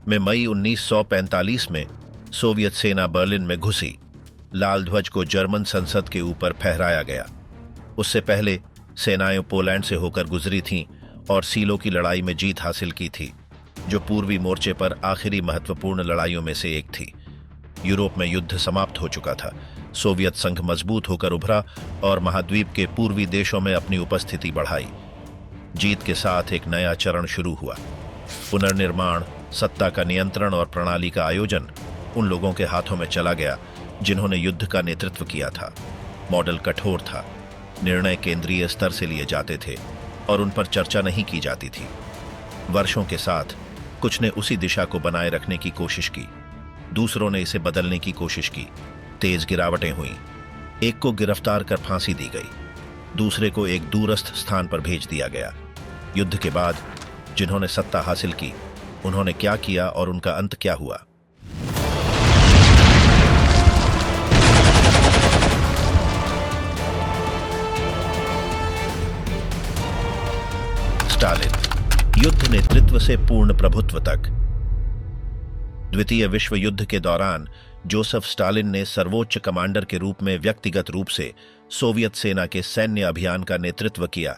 में मई 1945 में सोवियत सेना बर्लिन में घुसी। लाल ध्वज को जर्मन संसद के ऊपर फहराया गया। उससे पहले सेनाएं पोलैंड से होकर गुजरी थीं और सीलो की लड़ाई में जीत हासिल की थी, जो पूर्वी मोर्चे पर आखिरी महत्वपूर्ण लड़ाइयों में से एक थी। यूरोप में युद्ध समाप्त हो चुका था। सोवियत संघ मजबूत होकर उभरा और महाद्वीप के पूर्वी देशों में अपनी उपस्थिति बढ़ाई। जीत के साथ एक नया चरण शुरू हुआ। पुनर्निर्माण, सत्ता का नियंत्रण और प्रणाली का आयोजन उन लोगों के हाथों में चला गया जिन्होंने युद्ध का नेतृत्व किया था। मॉडल कठोर था, निर्णय केंद्रीय स्तर से लिए जाते थे और उन पर चर्चा नहीं की जाती थी। वर्षों के साथ कुछ ने उसी दिशा को बनाए रखने की कोशिश की, दूसरों ने इसे बदलने की कोशिश की। तेज गिरावटें हुईं। एक को गिरफ्तार कर फांसी दी गई, दूसरे को एक दूरस्थ स्थान पर भेज दिया गया। युद्ध के बाद जिन्होंने सत्ता हासिल की, उन्होंने क्या किया और उनका अंत क्या हुआ? स्टालिन, युद्ध नेतृत्व से पूर्ण प्रभुत्व तक। द्वितीय विश्व युद्ध के दौरान जोसेफ स्टालिन ने सर्वोच्च कमांडर के रूप में व्यक्तिगत रूप से सोवियत सेना के सैन्य अभियान का नेतृत्व किया।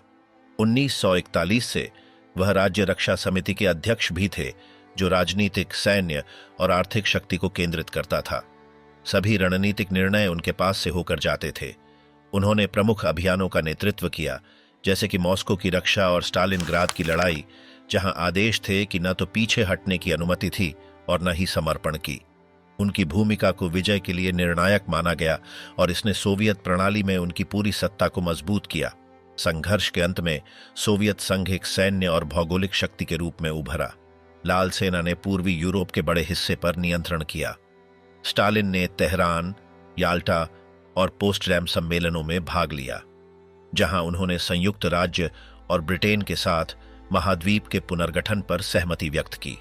1941 से वह राज्य रक्षा समिति के अध्यक्ष भी थे, जो राजनीतिक, सैन्य और आर्थिक शक्ति को केंद्रित करता था। सभी रणनीतिक निर्णय उनके पास से होकर जाते थे। उन्होंने प्रमुख अभियानों का नेतृत्व किया, जैसे कि मॉस्को की रक्षा और स्टालिनग्राद की लड़ाई, जहां आदेश थे कि न तो पीछे हटने की अनुमति थी और न ही समर्पण की। उनकी भूमिका को विजय के लिए निर्णायक माना गया और इसने सोवियत प्रणाली में उनकी पूरी सत्ता को मजबूत किया। संघर्ष के अंत में सोवियत संघ एक सैन्य और भौगोलिक शक्ति के रूप में उभरा। लाल सेना ने पूर्वी यूरोप के बड़े हिस्से पर नियंत्रण किया। स्टालिन ने तेहरान, याल्टा और पोस्टडैम सम्मेलनों में भाग लिया, जहां उन्होंने संयुक्त राज्य और ब्रिटेन के साथ महाद्वीप के पुनर्गठन पर सहमति व्यक्त की।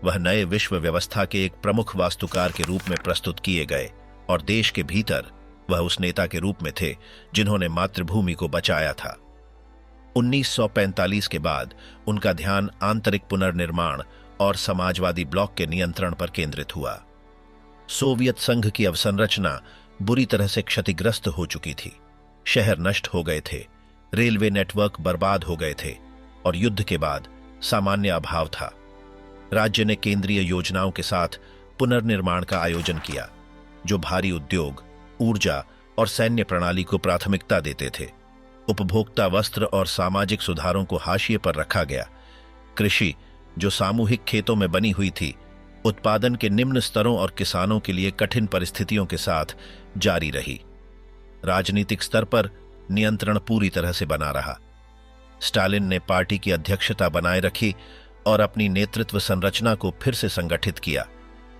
वह नए विश्व व्यवस्था के एक प्रमुख वास्तुकार के रूप में प्रस्तुत किए गए और देश के भीतर वह उस नेता के रूप में थे जिन्होंने मातृभूमि को बचाया था। 1945 के बाद उनका ध्यान आंतरिक पुनर्निर्माण और समाजवादी ब्लॉक के नियंत्रण पर केंद्रित हुआ। सोवियत संघ की अवसंरचना बुरी तरह से क्षतिग्रस्त हो चुकी थी। शहर नष्ट हो गए थे, रेलवे नेटवर्क बर्बाद हो गए थे और युद्ध के बाद सामान्य अभाव था। राज्य ने केंद्रीय योजनाओं के साथ पुनर्निर्माण का आयोजन किया, जो भारी उद्योग, ऊर्जा और सैन्य प्रणाली को प्राथमिकता देते थे। उपभोक्ता, वस्त्र और सामाजिक सुधारों को हाशिए पर रखा गया। कृषि, जो सामूहिक खेतों में बनी हुई थी, उत्पादन के निम्न स्तरों और किसानों के लिए कठिन परिस्थितियों के साथ जारी रही। राजनीतिक स्तर पर नियंत्रण पूरी तरह से बना रहा। स्टालिन ने पार्टी की अध्यक्षता बनाए रखी और अपनी नेतृत्व संरचना को फिर से संगठित किया।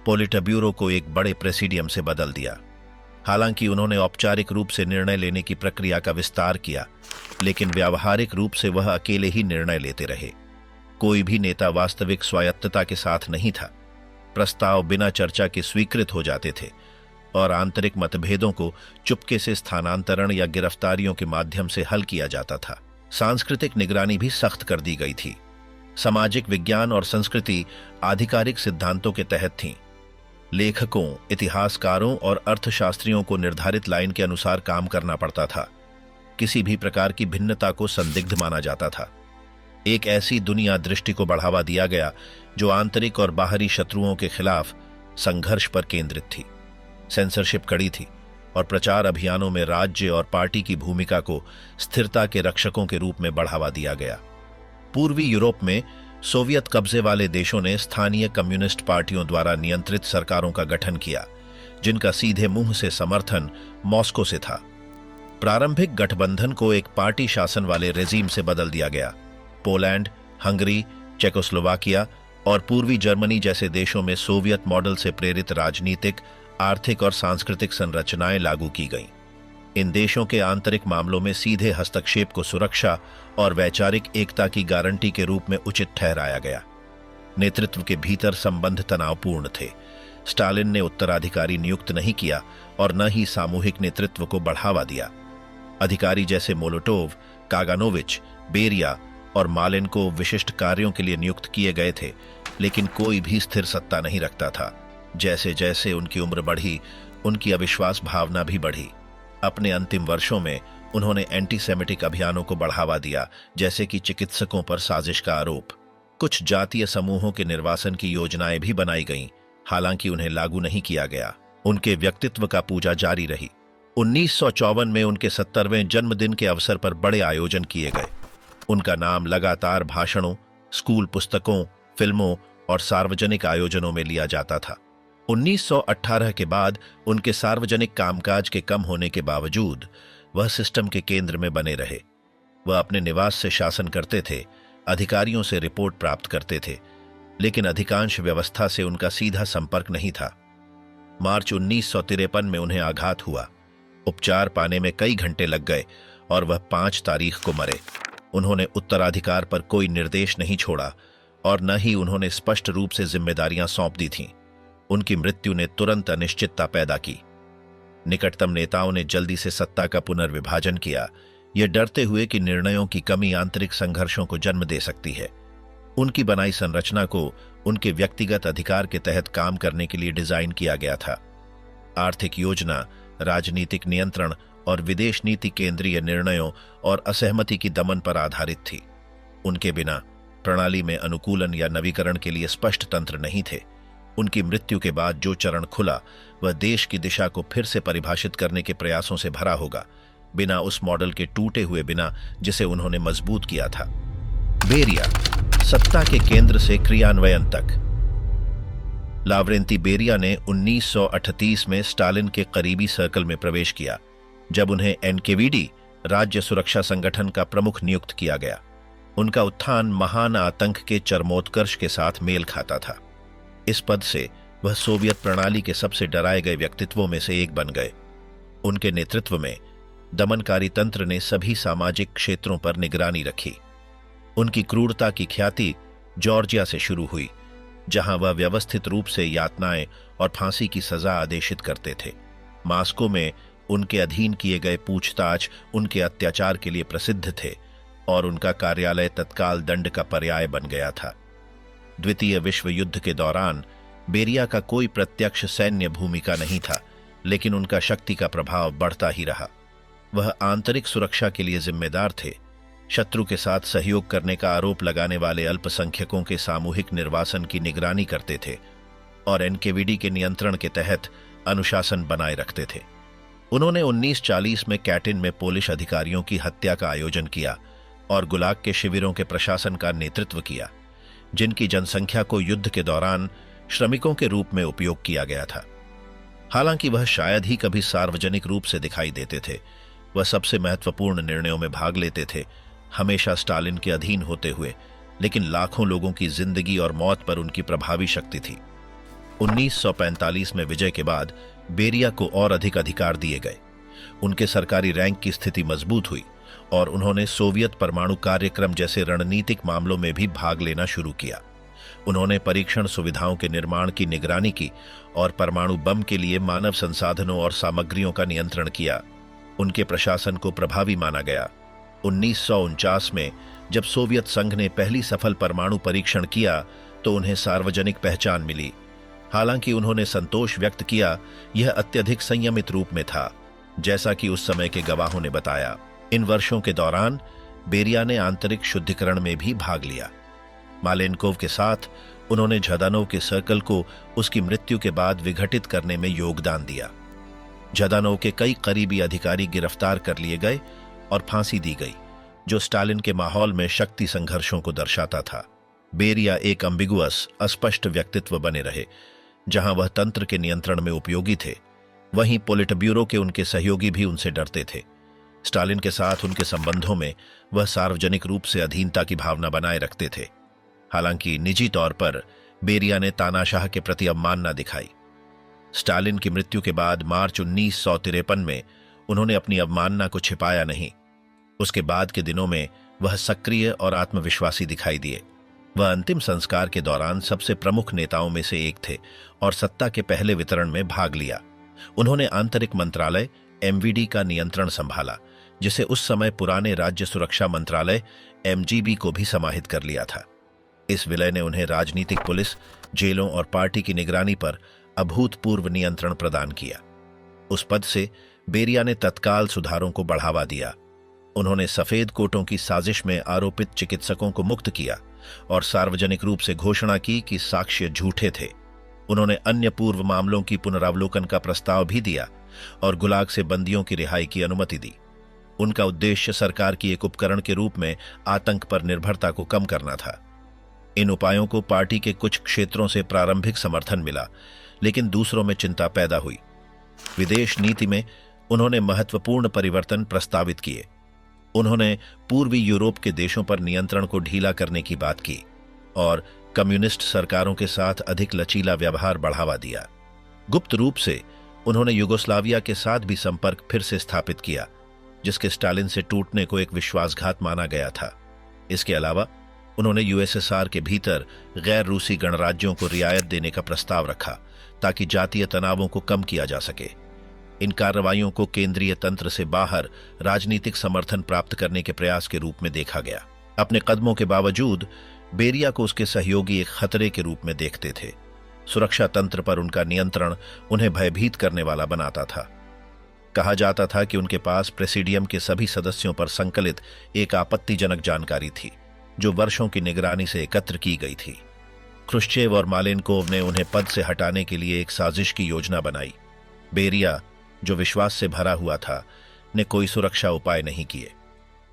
पोलिट ब्यूरो को एक बड़े प्रेसिडियम से बदल दिया। हालांकि उन्होंने औपचारिक रूप से निर्णय लेने की प्रक्रिया का विस्तार किया, लेकिन व्यावहारिक रूप से वह अकेले ही निर्णय लेते रहे। कोई भी नेता वास्तविक स्वायत्तता के साथ नहीं था। प्रस्ताव बिना चर्चा के स्वीकृत हो जाते थे और आंतरिक मतभेदों को चुपके से स्थानांतरण या गिरफ्तारियों के माध्यम से हल किया जाता था। सांस्कृतिक निगरानी भी सख्त कर दी गई थी। सामाजिक विज्ञान और संस्कृति आधिकारिक सिद्धांतों के तहत थीं। लेखकों, इतिहासकारों और अर्थशास्त्रियों को निर्धारित लाइन के अनुसार काम करना पड़ता था। किसी भी प्रकार की भिन्नता को संदिग्ध माना जाता था। एक ऐसी दुनिया दृष्टि को बढ़ावा दिया गया जो आंतरिक और बाहरी शत्रुओं के खिलाफ संघर्ष पर केंद्रित थी। सेंसरशिप कड़ी थी और प्रचार अभियानों में राज्य और पार्टी की भूमिका को स्थिरता के रक्षकों के रूप में बढ़ावा दिया गया। पूर्वी यूरोप में सोवियत कब्जे वाले देशों ने स्थानीय कम्युनिस्ट पार्टियों द्वारा नियंत्रित सरकारों का गठन किया, जिनका सीधे मुंह से समर्थन मॉस्को से था। प्रारंभिक गठबंधन को एक पार्टी शासन वाले रेजीम से बदल दिया गया। पोलैंड, हंगरी, चेकोस्लोवाकिया और पूर्वी जर्मनी जैसे देशों में सोवियत मॉडल से प्रेरित राजनीतिक, आर्थिक और सांस्कृतिक संरचनाएं लागू की गईं। इन देशों के आंतरिक मामलों में सीधे हस्तक्षेप को सुरक्षा और वैचारिक एकता की गारंटी के रूप में उचित ठहराया गया। नेतृत्व के भीतर संबंध तनावपूर्ण थे। स्टालिन ने उत्तराधिकारी नियुक्त नहीं किया और न ही सामूहिक नेतृत्व को बढ़ावा दिया। अधिकारी जैसे मोलोटोव, कागानोविच, बेरिया और मालेन को विशिष्ट कार्यों के लिए नियुक्त किए गए थे, लेकिन कोई भी स्थिर सत्ता नहीं रखता था। जैसे जैसे उनकी उम्र बढ़ी, उनकी अविश्वास भावना भी बढ़ी। अपने अंतिम वर्षों में उन्होंने एंटीसेमिटिक अभियानों को बढ़ावा दिया, जैसे कि चिकित्सकों पर साजिश का आरोप। कुछ जातीय समूहों के निर्वासन की योजनाएं भी बनाई गईं, हालांकि उन्हें लागू नहीं किया गया। उनके व्यक्तित्व का पूजा जारी रही। 1954 में उनके 70वें जन्मदिन के अवसर पर बड़े आयोजन किए गए। उनका नाम लगातार भाषणों, स्कूल पुस्तकों, फिल्मों और सार्वजनिक आयोजनों में लिया जाता था। 1918 के बाद उनके सार्वजनिक कामकाज के कम होने के बावजूद वह सिस्टम के केंद्र में बने रहे। वह अपने निवास से शासन करते थे, अधिकारियों से रिपोर्ट प्राप्त करते थे, लेकिन अधिकांश व्यवस्था से उनका सीधा संपर्क नहीं था। मार्च 1953 में उन्हें आघात हुआ। उपचार पाने में कई घंटे लग गए और वह 5 तारीख को मरे। उन्होंने उत्तराधिकार पर कोई निर्देश नहीं छोड़ा और न ही उन्होंने स्पष्ट रूप से जिम्मेदारियां सौंप दी थीं। उनकी मृत्यु ने तुरंत अनिश्चितता पैदा की। निकटतम नेताओं ने जल्दी से सत्ता का पुनर्विभाजन किया, ये डरते हुए कि निर्णयों की कमी आंतरिक संघर्षों को जन्म दे सकती है। उनकी बनाई संरचना को उनके व्यक्तिगत अधिकार के तहत काम करने के लिए डिजाइन किया गया था। आर्थिक योजना, राजनीतिक नियंत्रण और विदेश नीति केंद्रीय निर्णयों और असहमति की दमन पर आधारित थी। उनके बिना प्रणाली में अनुकूलन या नवीकरण के लिए स्पष्ट तंत्र नहीं थे। उनकी मृत्यु के बाद जो चरण खुला, वह देश की दिशा को फिर से परिभाषित करने के प्रयासों से भरा होगा, बिना उस मॉडल के टूटे हुए बिना जिसे उन्होंने मजबूत किया था। बेरिया, सत्ता के केंद्र से क्रियान्वयन तक। लावरेंती बेरिया ने 1938 में स्टालिन के करीबी सर्कल में प्रवेश किया, जब उन्हें एनकेवीडी, राज्य सुरक्षा संगठन का प्रमुख नियुक्त किया गया। उनका उत्थान महान आतंक के चरमोत्कर्ष के साथ मेल खाता था। इस पद से वह सोवियत प्रणाली के सबसे डराए गए व्यक्तित्वों में से एक बन गए। उनके नेतृत्व में दमनकारी तंत्र ने सभी सामाजिक क्षेत्रों पर निगरानी रखी। उनकी क्रूरता की ख्याति जॉर्जिया से शुरू हुई, जहां वह व्यवस्थित रूप से यातनाएं और फांसी की सजा आदेशित करते थे। मास्को में उनके अधीन किए गए पूछताछ उनके अत्याचार के लिए प्रसिद्ध थे और उनका कार्यालय तत्काल दंड का पर्याय बन गया था। द्वितीय विश्व युद्ध के दौरान बेरिया का कोई प्रत्यक्ष सैन्य भूमिका नहीं था, लेकिन उनका शक्ति का प्रभाव बढ़ता ही रहा। वह आंतरिक सुरक्षा के लिए जिम्मेदार थे। शत्रु के साथ सहयोग करने का आरोप लगाने वाले अल्पसंख्यकों के सामूहिक निर्वासन की निगरानी करते थे और एनकेवीडी के नियंत्रण के तहत अनुशासन बनाए रखते थे। उन्होंने 1940 में कैटिन में पोलिश अधिकारियों की हत्या का आयोजन किया और गुलाग के शिविरों के प्रशासन का नेतृत्व किया, जिनकी जनसंख्या को युद्ध के दौरान श्रमिकों के रूप में उपयोग किया गया था। हालांकि वह शायद ही कभी सार्वजनिक रूप से दिखाई देते थे। वह सबसे महत्वपूर्ण निर्णयों में भाग लेते थे, हमेशा स्टालिन के अधीन होते हुए, लेकिन लाखों लोगों की जिंदगी और मौत पर उनकी प्रभावी शक्ति थी। 1945 में विजय के बाद बेरिया को और अधिक अधिकार दिए गए। उनके सरकारी रैंक की स्थिति मजबूत हुई और उन्होंने सोवियत परमाणु कार्यक्रम जैसे रणनीतिक मामलों में भी भाग लेना शुरू किया। उन्होंने परीक्षण सुविधाओं के निर्माण की निगरानी की और परमाणु बम के लिए मानव संसाधनों और सामग्रियों का नियंत्रण किया। उनके प्रशासन को प्रभावी माना गया। 1949 में जब सोवियत संघ ने पहली सफल परमाणु परीक्षण किया तो उन्हें सार्वजनिक पहचान मिली। हालांकि उन्होंने संतोष व्यक्त किया, यह अत्यधिक संयमित रूप में था, जैसा कि उस समय के गवाहों ने बताया। इन वर्षों के दौरान बेरिया ने आंतरिक शुद्धिकरण में भी भाग लिया। मालेनकोव के साथ उन्होंने झदानोव के सर्कल को उसकी मृत्यु के बाद विघटित करने में योगदान दिया। झदानोव के कई करीबी अधिकारी गिरफ्तार कर लिए गए और फांसी दी गई, जो स्टालिन के माहौल में शक्ति संघर्षों को दर्शाता था। बेरिया एक अम्बिगुअस, अस्पष्ट व्यक्तित्व बने रहे। जहां वह तंत्र के नियंत्रण में उपयोगी थे, वहीं पोलिट ब्यूरो के उनके सहयोगी भी उनसे डरते थे। स्टालिन के साथ उनके संबंधों में वह सार्वजनिक रूप से अधीनता की भावना बनाए रखते थे। हालांकि निजी तौर पर बेरिया ने तानाशाह के प्रति अवमानना दिखाई। स्टालिन की मृत्यु के बाद मार्च 1953 में उन्होंने अपनी अवमानना को छिपाया नहीं। उसके बाद के दिनों में वह सक्रिय और आत्मविश्वासी दिखाई दिए। वह अंतिम संस्कार के दौरान सबसे प्रमुख नेताओं में से एक थे और सत्ता के पहले वितरण में भाग लिया। उन्होंने आंतरिक मंत्रालय एमवीडी का नियंत्रण संभाला, जिसे उस समय पुराने राज्य सुरक्षा मंत्रालय एमजीबी को भी समाहित कर लिया था। इस विलय ने उन्हें राजनीतिक पुलिस, जेलों और पार्टी की निगरानी पर अभूतपूर्व नियंत्रण प्रदान किया। उस पद से बेरिया ने तत्काल सुधारों को बढ़ावा दिया। उन्होंने सफेद कोटों की साजिश में आरोपित चिकित्सकों को मुक्त किया और सार्वजनिक रूप से घोषणा की कि साक्ष्य झूठे थे। उन्होंने अन्य पूर्व मामलों की पुनरावलोकन का प्रस्ताव भी दिया और गुलाग से बंदियों की रिहाई की अनुमति दी। उनका उद्देश्य सरकार की एक उपकरण के रूप में आतंक पर निर्भरता को कम करना था। इन उपायों को पार्टी के कुछ क्षेत्रों से प्रारंभिक समर्थन मिला, लेकिन दूसरों में चिंता पैदा हुई। विदेश नीति में उन्होंने महत्वपूर्ण परिवर्तन प्रस्तावित किए। उन्होंने पूर्वी यूरोप के देशों पर नियंत्रण को ढीला करने की बात की और कम्युनिस्ट सरकारों के साथ अधिक लचीला व्यवहार बढ़ावा दिया। गुप्त रूप से उन्होंने युगोस्लाविया के साथ भी संपर्क फिर से स्थापित किया, जिसके स्टालिन से टूटने को एक विश्वासघात माना गया था। इसके अलावा उन्होंने यूएसएसआर के भीतर गैर रूसी गणराज्यों को रियायत देने का प्रस्ताव रखा ताकि जातीय तनावों को कम किया जा सके। इन कार्रवाइयों को केंद्रीय तंत्र से बाहर राजनीतिक समर्थन प्राप्त करने के प्रयास के रूप में देखा गया। अपने कदमों के बावजूद बेरिया को उसके सहयोगी एक खतरे के रूप में देखते थे। सुरक्षा तंत्र पर उनका नियंत्रण उन्हें भयभीत करने वाला बनाता था। कहा जाता था कि उनके पास प्रेसिडियम के सभी सदस्यों पर संकलित एक आपत्तिजनक जानकारी थी, जो वर्षों की निगरानी से एकत्र की गई थी। ख्रुश्चेव और मालेनकोव ने उन्हें पद से हटाने के लिए एक साजिश की योजना बनाई। बेरिया, जो विश्वास से भरा हुआ था, ने कोई सुरक्षा उपाय नहीं किए।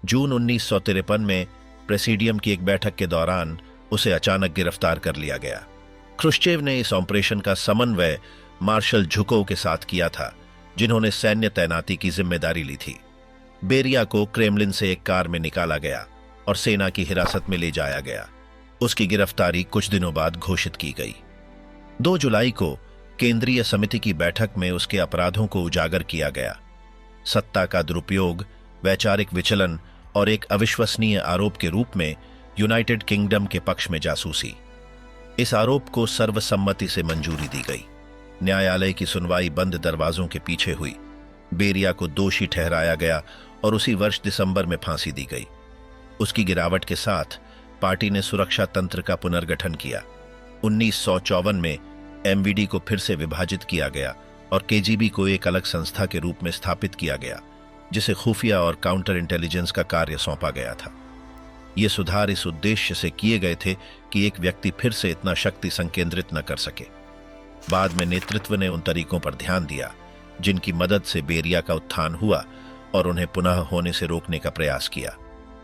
जून 1953 में प्रेसिडियम की एक बैठक के दौरान उसे अचानक गिरफ्तार कर लिया गया। ख्रुश्चेव ने इस ऑपरेशन का समन्वय मार्शल झुकोव के साथ किया था, जिन्होंने सैन्य तैनाती की जिम्मेदारी ली थी। बेरिया को क्रेमलिन से एक कार में निकाला गया और सेना की हिरासत में ले जाया गया। उसकी गिरफ्तारी कुछ दिनों बाद घोषित की गई। 2 जुलाई को केंद्रीय समिति की बैठक में उसके अपराधों को उजागर किया गया। सत्ता का दुरुपयोग, वैचारिक विचलन और एक अविश्वसनीय आरोप के रूप में यूनाइटेड किंगडम के पक्ष में जासूसी। इस आरोप को सर्वसम्मति से मंजूरी दी गई। न्यायालय की सुनवाई बंद दरवाजों के पीछे हुई। बेरिया को दोषी ठहराया गया और उसी वर्ष दिसंबर में फांसी दी गई। उसकी गिरावट के साथ पार्टी ने सुरक्षा तंत्र का पुनर्गठन किया। 1954 में एमवीडी को फिर से विभाजित किया गया और केजीबी को एक अलग संस्था के रूप में स्थापित किया गया, जिसे खुफिया और काउंटर इंटेलिजेंस का कार्य सौंपा गया था। ये सुधार इस उद्देश्य से किए गए थे कि एक व्यक्ति फिर से इतना शक्ति संकेंद्रित न कर सके। बाद में नेतृत्व ने उन तरीकों पर ध्यान दिया जिनकी मदद से बेरिया का उत्थान हुआ और उन्हें पुनः होने से रोकने का प्रयास किया।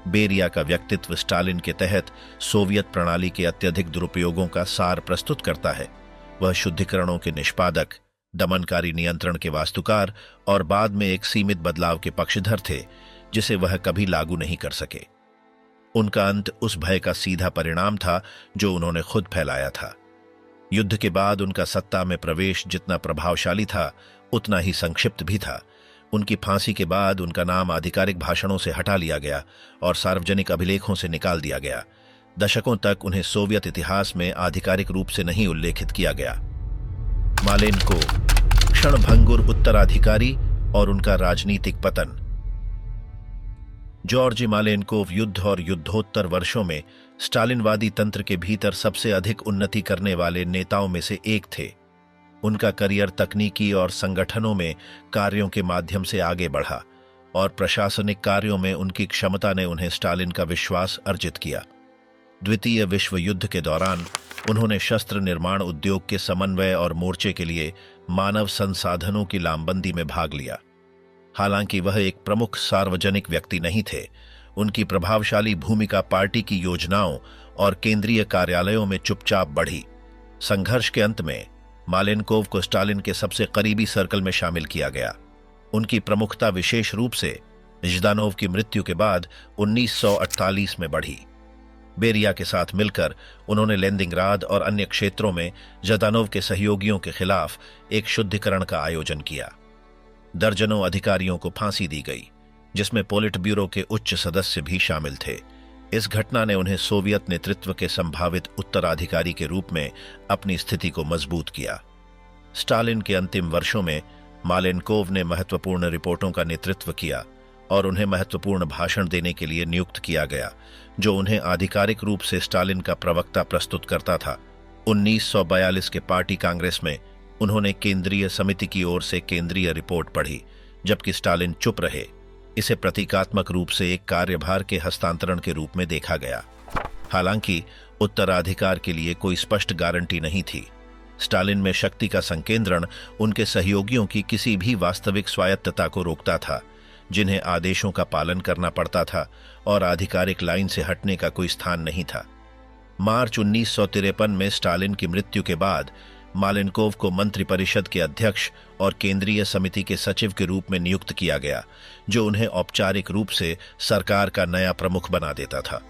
बेरिया का व्यक्तित्व स्टालिन के तहत सोवियत प्रणाली के अत्यधिक दुरुपयोगों का सार प्रस्तुत करता है। वह शुद्धिकरणों के निष्पादक, दमनकारी नियंत्रण के वास्तुकार और बाद में एक सीमित बदलाव के पक्षधर थे, जिसे वह कभी लागू नहीं कर सके। उनका अंत उस भय का सीधा परिणाम था जो उन्होंने खुद फैलाया था। युद्ध के बाद उनका सत्ता में प्रवेश जितना प्रभावशाली था, उतना ही संक्षिप्त भी था। उनकी फांसी के बाद उनका नाम आधिकारिक भाषणों से हटा लिया गया और सार्वजनिक अभिलेखों से निकाल दिया गया। दशकों तक उन्हें सोवियत इतिहास में आधिकारिक रूप से नहीं उल्लेखित किया गया। मालेनकोव, क्षणभंगुर उत्तराधिकारी और उनका राजनीतिक पतन। जॉर्जी मालेनकोव युद्ध और युद्धोत्तर वर्षों में स्टालिनवादी तंत्र के भीतर सबसे अधिक उन्नति करने वाले नेताओं में से एक थे। उनका करियर तकनीकी और संगठनों में कार्यों के माध्यम से आगे बढ़ा और प्रशासनिक कार्यों में उनकी क्षमता ने उन्हें स्टालिन का विश्वास अर्जित किया। द्वितीय विश्व युद्ध के दौरान उन्होंने शस्त्र निर्माण उद्योग के समन्वय और मोर्चे के लिए मानव संसाधनों की लामबंदी में भाग लिया। हालांकि वह एक प्रमुख सार्वजनिक व्यक्ति नहीं थे, उनकी प्रभावशाली भूमिका पार्टी की योजनाओं और केंद्रीय कार्यालयों में चुपचाप बढ़ी। संघर्ष के अंत में मालेनकोव को स्टालिन के सबसे करीबी सर्कल में शामिल किया गया। उनकी प्रमुखता विशेष रूप से जदानोव की मृत्यु के बाद 1948 में बढ़ी। बेरिया के साथ मिलकर उन्होंने लेनिनग्राद और अन्य क्षेत्रों में जदानोव के सहयोगियों के खिलाफ एक शुद्धिकरण का आयोजन किया। दर्जनों अधिकारियों को फांसी दी गई, जिसमें पोलिट ब्यूरो के उच्च सदस्य भी शामिल थे। इस घटना ने उन्हें सोवियत नेतृत्व के संभावित उत्तराधिकारी के रूप में अपनी स्थिति को मजबूत किया। स्टालिन के अंतिम वर्षों में मालेनकोव ने महत्वपूर्ण रिपोर्टों का नेतृत्व किया और उन्हें महत्वपूर्ण भाषण देने के लिए नियुक्त किया गया, जो उन्हें आधिकारिक रूप से स्टालिन का प्रवक्ता प्रस्तुत करता था। 1942 के पार्टी कांग्रेस में उन्होंने केंद्रीय समिति की ओर से केंद्रीय रिपोर्ट पढ़ी, जबकि स्टालिन चुप रहे। इसे प्रतीकात्मक रूप से एक कार्यभार के हस्तांतरण के रूप में देखा गया। हालांकि उत्तराधिकार के लिए कोई स्पष्ट गारंटी नहीं थी। स्टालिन में शक्ति का संकेंद्रण उनके सहयोगियों की किसी भी वास्तविक स्वायत्तता को रोकता था, जिन्हें आदेशों का पालन करना पड़ता था और आधिकारिक लाइन से हटने का कोई स्थान नहीं था। मार्च 1953 में स्टालिन की मृत्यु के बाद मालेनकोव को मंत्रिपरिषद के अध्यक्ष और केंद्रीय समिति के सचिव के रूप में नियुक्त किया गया, जो उन्हें औपचारिक रूप से सरकार का नया प्रमुख बना देता था।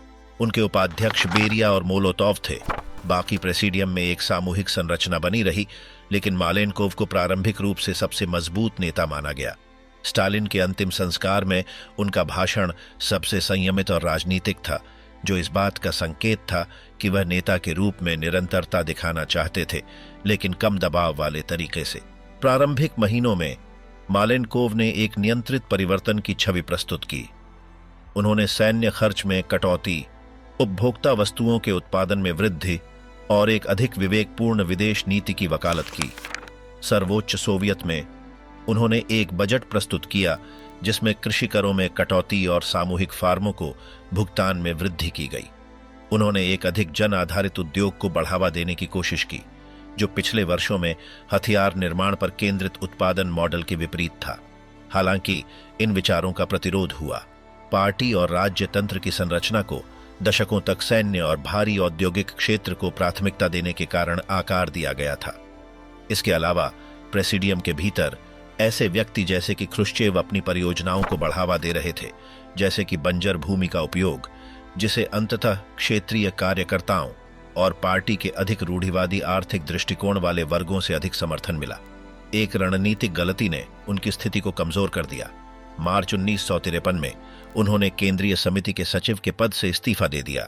उनके उपाध्यक्ष बेरिया और मोलोतोव थे। बाकी प्रेसिडियम में एक सामूहिक संरचना बनी रही, लेकिन मालेनकोव को प्रारंभिक रूप से सबसे मजबूत नेता माना गया। स्टालिन के अंतिम संस्कार में उनका भाषण सबसे संयमित और राजनीतिक था, जो इस बात का संकेत था कि वह नेता के रूप में निरंतरता दिखाना चाहते थे, लेकिन कम दबाव वाले तरीके से। प्रारंभिक महीनों में मालेनकोव ने एक नियंत्रित परिवर्तन की छवि प्रस्तुत की। उन्होंने सैन्य खर्च में कटौती, उपभोक्ता वस्तुओं के उत्पादन में वृद्धि और एक अधिक विवेकपूर्ण विदेश नीति की वकालत की। सर्वोच्च सोवियत में उन्होंने एक बजट प्रस्तुत किया, जिसमें कृषि करों में कटौती और सामूहिक फार्मों को भुगतान में वृद्धि की गई। उन्होंने एक अधिक जन आधारित उद्योग को बढ़ावा देने की कोशिश की, जो पिछले वर्षों में हथियार निर्माण पर केंद्रित उत्पादन मॉडल के विपरीत था। हालांकि इन विचारों का प्रतिरोध हुआ। पार्टी और राज्य तंत्र की संरचना को दशकों तक सैन्य और भारी औद्योगिक क्षेत्र को प्राथमिकता देने के कारण आकार दिया गया था। इसके अलावा प्रेसिडियम के भीतर ऐसे व्यक्ति जैसे कि ख्रुश्चेव अपनी परियोजनाओं को बढ़ावा दे रहे थे, जैसे कि बंजर भूमि का उपयोग, जिसे अंततः क्षेत्रीय कार्यकर्ताओं और पार्टी के अधिक रूढ़िवादी आर्थिक दृष्टिकोण वाले वर्गों से अधिक समर्थन मिला। एक रणनीतिक गलती ने उनकी स्थिति को कमजोर कर दिया। मार्च 1953 में उन्होंने केंद्रीय समिति के सचिव के पद से इस्तीफा दे दिया,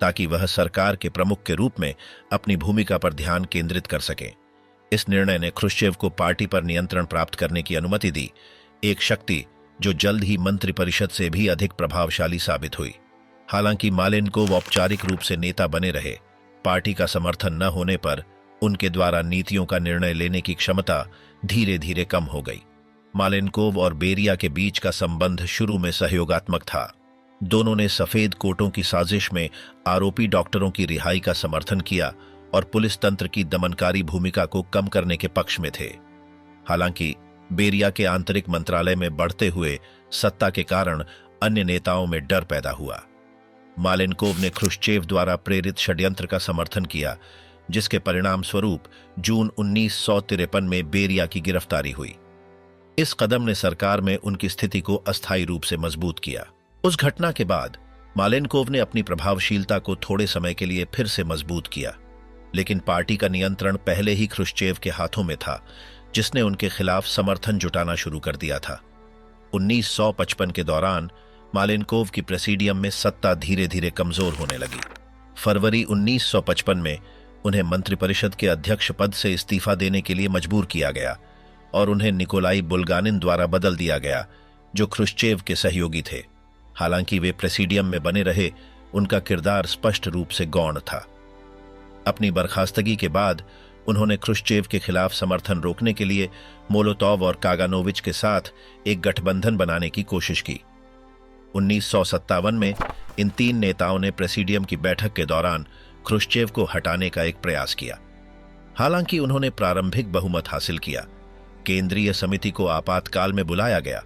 ताकि वह सरकार के प्रमुख के रूप में अपनी भूमिका पर ध्यान केंद्रित कर सकें। इस निर्णय ने ख्रुश्चेव को पार्टी पर नियंत्रण प्राप्त करने की अनुमति दी, एक शक्ति जो जल्द ही मंत्रिपरिषद से भी अधिक प्रभावशाली साबित हुई। हालांकि मालेनकोव औपचारिक रूप से नेता बने रहे, पार्टी का समर्थन न होने पर उनके द्वारा नीतियों का निर्णय लेने की क्षमता धीरे धीरे कम हो गई। मालेनकोव और बेरिया के बीच का संबंध शुरू में सहयोगात्मक था। दोनों ने सफेद कोटों की साजिश में आरोपी डॉक्टरों की रिहाई का समर्थन किया और पुलिस तंत्र की दमनकारी भूमिका को कम करने के पक्ष में थे। हालांकि बेरिया के आंतरिक मंत्रालय में बढ़ते हुए सत्ता के कारण अन्य नेताओं में डर पैदा हुआ। मालेनकोव ने ख्रुश्चेव द्वारा प्रेरित षड्यंत्र का समर्थन किया, जिसके परिणाम स्वरूप जून 1953 में बेरिया की गिरफ्तारी हुई। इस कदम ने सरकार में उनकी स्थिति को अस्थायी रूप से मजबूत किया। उस घटना के बाद मालेनकोव ने अपनी प्रभावशीलता को थोड़े समय के लिए फिर से मजबूत किया, लेकिन पार्टी का नियंत्रण पहले ही ख्रुश्चेव के हाथों में था, जिसने उनके खिलाफ समर्थन जुटाना शुरू कर दिया था। 1955 के दौरान मालेनकोव की प्रेसिडियम में सत्ता धीरे धीरे कमजोर होने लगी। फरवरी 1955 में उन्हें मंत्रिपरिषद के अध्यक्ष पद से इस्तीफा देने के लिए मजबूर किया गया और उन्हें निकोलाई बुल्गानिन द्वारा बदल दिया गया, जो ख्रुश्चेव के सहयोगी थे। हालांकि वे प्रेसिडियम में बने रहे, उनका किरदार स्पष्ट रूप से गौण था। अपनी बर्खास्तगी के बाद उन्होंने ख्रुश्चेव के खिलाफ समर्थन रोकने के लिए मोलोतोव और कागानोविच के साथ एक गठबंधन बनाने की कोशिश की। 1957 में इन तीन नेताओं ने प्रेसिडियम की बैठक के दौरान ख्रुश्चेव को हटाने का एक प्रयास किया। हालांकि उन्होंने प्रारंभिक बहुमत हासिल किया, केंद्रीय समिति को आपातकाल में बुलाया गया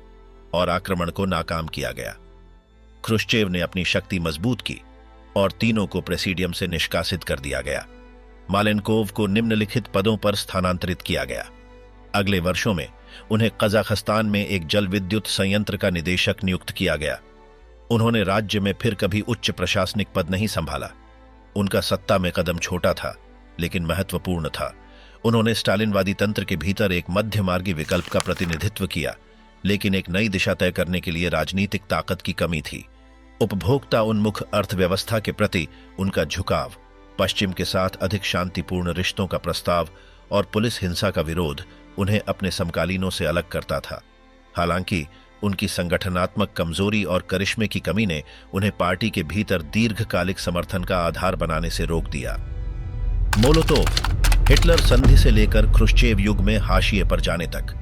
और आक्रमण को नाकाम किया गया। ख्रुश्चेव ने अपनी शक्ति मजबूत की और तीनों को प्रेसिडियम से निष्कासित कर दिया गया। मालेनकोव को निम्नलिखित पदों पर स्थानांतरित किया गया। अगले वर्षों में उन्हें कजाखस्तान में एक जल विद्युत संयंत्र का निदेशक नियुक्त किया गया। उन्होंने राज्य में फिर कभी उच्च प्रशासनिक पद नहीं संभाला। उनका सत्ता में कदम छोटा था, लेकिन महत्वपूर्ण था। उन्होंने स्टालिनवादी तंत्र के भीतर एक मध्यमार्गी विकल्प का प्रतिनिधित्व किया, लेकिन एक नई दिशा तय करने के लिए राजनीतिक ताकत की कमी थी। उपभोक्ता उन्मुख अर्थव्यवस्था के प्रति उनका झुकाव, पश्चिम के साथ अधिक शांतिपूर्ण रिश्तों का प्रस्ताव और पुलिस हिंसा का विरोध उन्हें अपने समकालीनों से अलग करता था। हालांकि उनकी संगठनात्मक कमजोरी और करिश्मे की कमी ने उन्हें पार्टी के भीतर दीर्घकालिक समर्थन का आधार बनाने से रोक दिया। मोलोतोव, हिटलर संधि से लेकर ख्रुश्चेव युग में हाशिए पर जाने तक।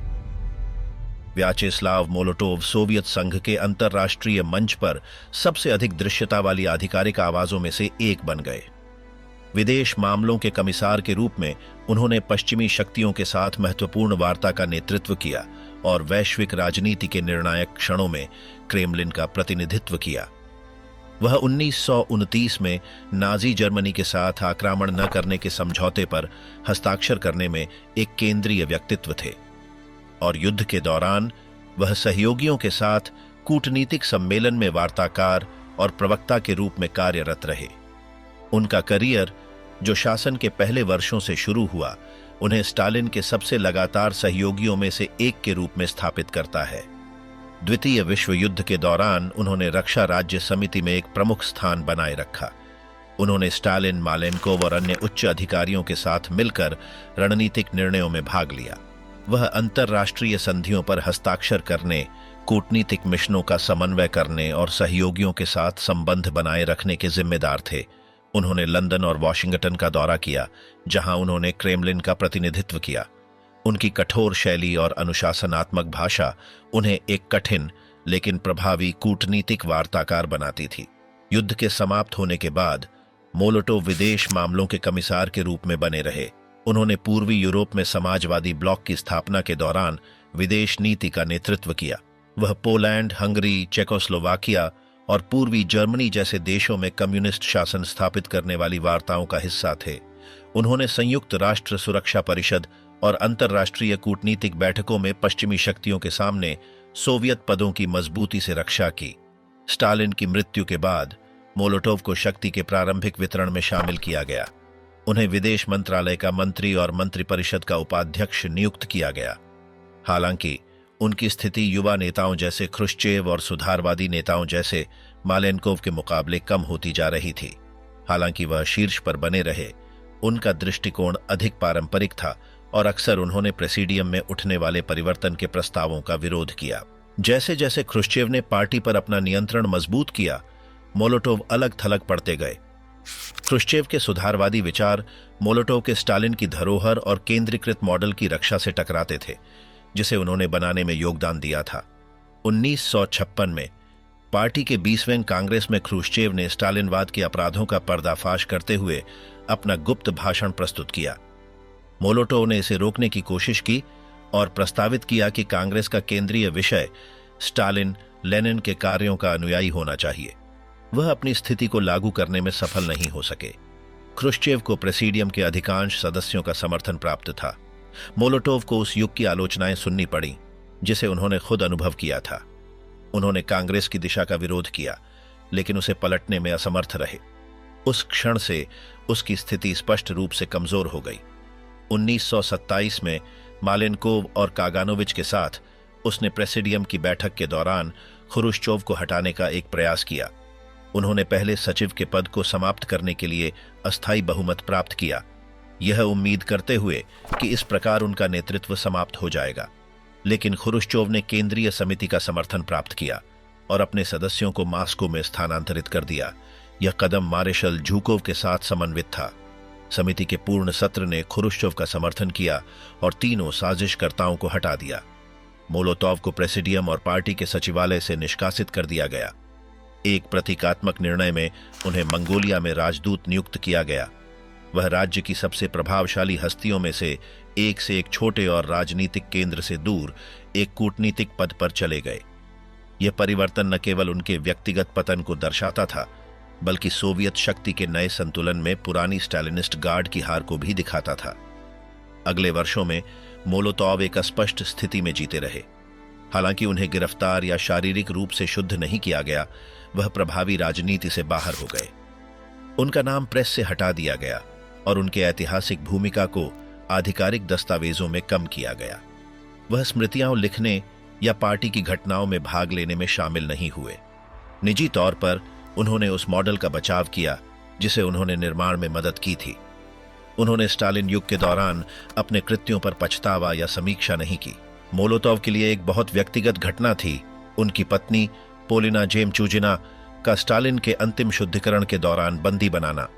व्याचेस्लाव मोलोटोव सोवियत संघ के अंतर्राष्ट्रीय मंच पर सबसे अधिक दृश्यता वाली आधिकारिक आवाजों में से एक बन गए। विदेश मामलों के कमिसार के रूप में उन्होंने पश्चिमी शक्तियों के साथ महत्वपूर्ण वार्ता का नेतृत्व किया और वैश्विक राजनीति के निर्णायक क्षणों में क्रेमलिन का प्रतिनिधित्व किया। वह 1929 में नाजी जर्मनी के साथ आक्रमण न करने के समझौते पर हस्ताक्षर करने में एक केंद्रीय व्यक्तित्व थे और युद्ध के दौरान वह सहयोगियों के साथ कूटनीतिक सम्मेलन में वार्ताकार और प्रवक्ता के रूप में कार्यरत रहे। उनका करियर, जो शासन के पहले वर्षों से शुरू हुआ, उन्हें स्टालिन के सबसे लगातार सहयोगियों में से एक के रूप में स्थापित करता है। द्वितीय विश्व युद्ध के दौरान उन्होंने रक्षा राज्य समिति में एक प्रमुख स्थान बनाए रखा। उन्होंने स्टालिन, मालेनकोव और अन्य उच्च अधिकारियों के साथ मिलकर रणनीतिक निर्णयों में भाग लिया। वह अंतर्राष्ट्रीय संधियों पर हस्ताक्षर करने, कूटनीतिक मिशनों का समन्वय करने और सहयोगियों के साथ संबंध बनाए रखने के जिम्मेदार थे। उन्होंने लंदन और वॉशिंगटन का दौरा किया, जहां उन्होंने क्रेमलिन का प्रतिनिधित्व किया। उनकी कठोर शैली और अनुशासनात्मक भाषा उन्हें एक कठिन लेकिन प्रभावी कूटनीतिक वार्ताकार बनाती थी। युद्ध के समाप्त होने के बाद मोलोटोव विदेश मामलों के कमिसार के रूप में बने रहे। उन्होंने पूर्वी यूरोप में समाजवादी ब्लॉक की स्थापना के दौरान विदेश नीति का नेतृत्व किया। वह पोलैंड, हंगरी, चेकोस्लोवाकिया और पूर्वी जर्मनी जैसे देशों में कम्युनिस्ट शासन स्थापित करने वाली वार्ताओं का हिस्सा थे। उन्होंने संयुक्त राष्ट्र सुरक्षा परिषद और अंतर्राष्ट्रीय कूटनीतिक बैठकों में पश्चिमी शक्तियों के सामने सोवियत पदों की मजबूती से रक्षा की। स्टालिन की मृत्यु के बाद मोलोटोव को शक्ति के प्रारंभिक वितरण में शामिल किया गया। उन्हें विदेश मंत्रालय का मंत्री और मंत्रिपरिषद का उपाध्यक्ष नियुक्त किया गया। हालांकि उनकी स्थिति युवा नेताओं जैसे ख्रुश्चेव और सुधारवादी नेताओं जैसे मालेनकोव के मुकाबले कम होती जा रही थी। हालांकि वह शीर्ष पर बने रहे, उनका दृष्टिकोण अधिक पारंपरिक था और अक्सर उन्होंने प्रेसिडियम में उठने वाले परिवर्तन के प्रस्तावों का विरोध किया। जैसे जैसे ख्रुश्चेव ने पार्टी पर अपना नियंत्रण मजबूत किया, मोलोटोव अलग थलग पड़ते गए। ख्रुश्चेव के सुधारवादी विचार मोलोटोव के स्टालिन की धरोहर और केंद्रीकृत मॉडल की रक्षा से टकराते थे, जिसे उन्होंने बनाने में योगदान दिया था। 1956 में पार्टी के 20वें कांग्रेस में ख्रुश्चेव ने स्टालिनवाद के अपराधों का पर्दाफाश करते हुए अपना गुप्त भाषण प्रस्तुत किया। मोलोटोव ने इसे रोकने की कोशिश की और प्रस्तावित किया कि कांग्रेस का केंद्रीय विषय स्टालिन, लेनिन के कार्यों का अनुयायी होना चाहिए। वह अपनी स्थिति को लागू करने में सफल नहीं हो सके। ख्रुश्चेव को प्रेसिडियम के अधिकांश सदस्यों का समर्थन प्राप्त था। मोलोटोव को उस युग की आलोचनाएं सुननी पड़ी जिसे उन्होंने खुद अनुभव किया था। उन्होंने कांग्रेस की दिशा का विरोध किया, लेकिन उसे पलटने में असमर्थ रहे। उस क्षण से उसकी स्थिति स्पष्ट रूप से कमजोर हो गई। 1927 में मालेनकोव और कागानोविच के साथ उसने प्रेसिडियम की बैठक के दौरान ख्रुश्चेव को हटाने का एक प्रयास किया। उन्होंने पहले सचिव के पद को समाप्त करने के लिए अस्थायी बहुमत प्राप्त किया, यह उम्मीद करते हुए कि इस प्रकार उनका नेतृत्व समाप्त हो जाएगा। लेकिन ख्रुश्चेव ने केंद्रीय समिति का समर्थन प्राप्त किया और अपने सदस्यों को मास्को में स्थानांतरित कर दिया। यह कदम मार्शल झुकोव के साथ समन्वित था। समिति के पूर्ण सत्र ने ख्रुश्चेव का समर्थन किया और तीनों साजिशकर्ताओं को हटा दिया। मोलोतोव को प्रेसिडियम और पार्टी के सचिवालय से निष्कासित कर दिया गया। एक प्रतीकात्मक निर्णय में उन्हें मंगोलिया में राजदूत नियुक्त किया गया। वह राज्य की सबसे प्रभावशाली हस्तियों में से एक छोटे और राजनीतिक केंद्र से दूर एक कूटनीतिक पद पर चले गए। यह परिवर्तन न केवल उनके व्यक्तिगत पतन को दर्शाता था, बल्कि सोवियत शक्ति के नए संतुलन में पुरानी स्टालिनिस्ट गार्ड की हार को भी दिखाता था। अगले वर्षों में मोलोतोव एक अस्पष्ट स्थिति में जीते रहे। हालांकि उन्हें गिरफ्तार या शारीरिक रूप से शुद्ध नहीं किया गया, वह प्रभावी राजनीति से बाहर हो गए। उनका नाम प्रेस से हटा दिया गया और उनके ऐतिहासिक भूमिका को आधिकारिक दस्तावेजों में कम किया गया। वह स्मृतियां लिखने या पार्टी की घटनाओं में भाग लेने में शामिल नहीं हुए। निजी तौर पर उन्होंने उस मॉडल का बचाव किया जिसे उन्होंने निर्माण में मदद की थी। उन्होंने स्टालिन युग के दौरान अपने कृत्यों पर पछतावा या समीक्षा नहीं की। मोलोतोव के लिए एक बहुत व्यक्तिगत घटना थी उनकी पत्नी पोलिना जेमचूजिना का स्टालिन के अंतिम शुद्धिकरण के दौरान बंदी बनाना।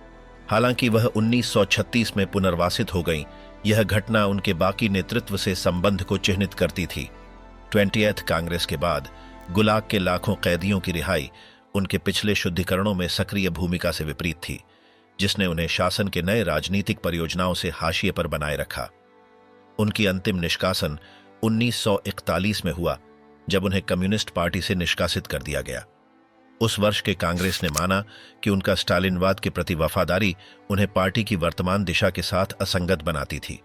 हालांकि वह 1936 में पुनर्वासित हो गईं, यह घटना उनके बाकी नेतृत्व से संबंध को चिह्नित करती थी। 20th कांग्रेस के बाद गुलाग के लाखों कैदियों की रिहाई उनके पिछले शुद्धिकरणों में सक्रिय भूमिका से विपरीत थी, जिसने उन्हें शासन के नए राजनीतिक परियोजनाओं से हाशिए पर बनाए रखा। उनकी अंतिम निष्कासन 1941 में हुआ, जब उन्हें कम्युनिस्ट पार्टी से निष्कासित कर दिया गया। उस वर्ष के कांग्रेस ने माना कि उनका स्टालिनवाद के प्रति वफादारी उन्हें पार्टी की वर्तमान दिशा के साथ असंगत बनाती थी।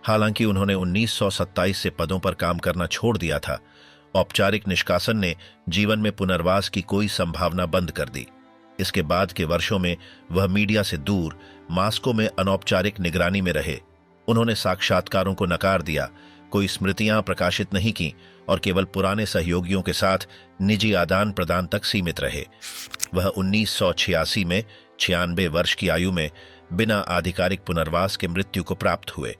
हालांकि उन्होंने 1927 से पदों पर काम करना छोड़ दिया था। औपचारिक निष्कासन ने जीवन में पुनर्वास की कोई संभावना बंद कर दी। इसके बाद के वर्षों में वह मीडिया से दूर मास्को में अनौपचारिक निगरानी में रहे। उन्होंने साक्षात्कारों को नकार दिया, कोई स्मृतियां प्रकाशित नहीं की और केवल पुराने सहयोगियों के साथ निजी आदान प्रदान तक सीमित रहे। वह 1986 में 96 वर्ष की आयु में बिना आधिकारिक पुनर्वास के मृत्यु को प्राप्त हुए।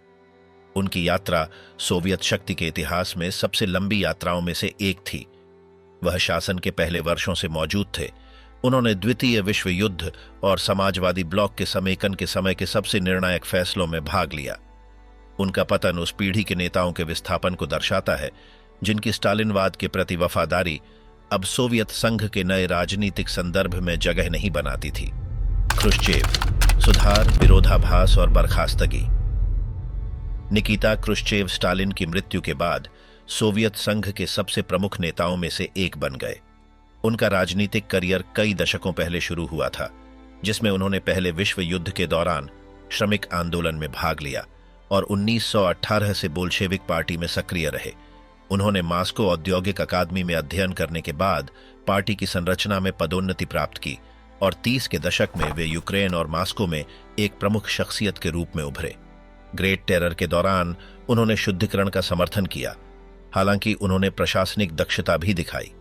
उनकी यात्रा सोवियत शक्ति के इतिहास में सबसे लंबी यात्राओं में से एक थी। वह शासन के पहले वर्षों से मौजूद थे। उन्होंने द्वितीय विश्व युद्ध और समाजवादी ब्लॉक के समेकन के समय के सबसे निर्णायक फैसलों में भाग लिया। उनका पतन उस पीढ़ी के नेताओं के विस्थापन को दर्शाता है, जिनकी स्टालिनवाद के प्रति वफादारी अब सोवियत संघ के नए राजनीतिक संदर्भ में जगह नहीं बनाती थी। क्रुश्चेव, सुधार, विरोधाभास और बर्खास्तगी। निकिता क्रुश्चेव स्टालिन की मृत्यु के बाद सोवियत संघ के सबसे प्रमुख नेताओं में से एक बन गए। उनका राजनीतिक करियर कई दशकों पहले शुरू हुआ था, जिसमें उन्होंने पहले विश्व युद्ध के दौरान श्रमिक आंदोलन में भाग लिया और 1918 से बोल्शेविक पार्टी में सक्रिय रहे। उन्होंने मास्को औद्योगिक अकादमी में अध्ययन करने के बाद पार्टी की संरचना में पदोन्नति प्राप्त की और 30 के दशक में वे यूक्रेन और मास्को में एक प्रमुख शख्सियत के रूप में उभरे। ग्रेट टेरर के दौरान उन्होंने शुद्धिकरण का समर्थन किया, हालांकि उन्होंने प्रशासनिक दक्षता भी दिखाई।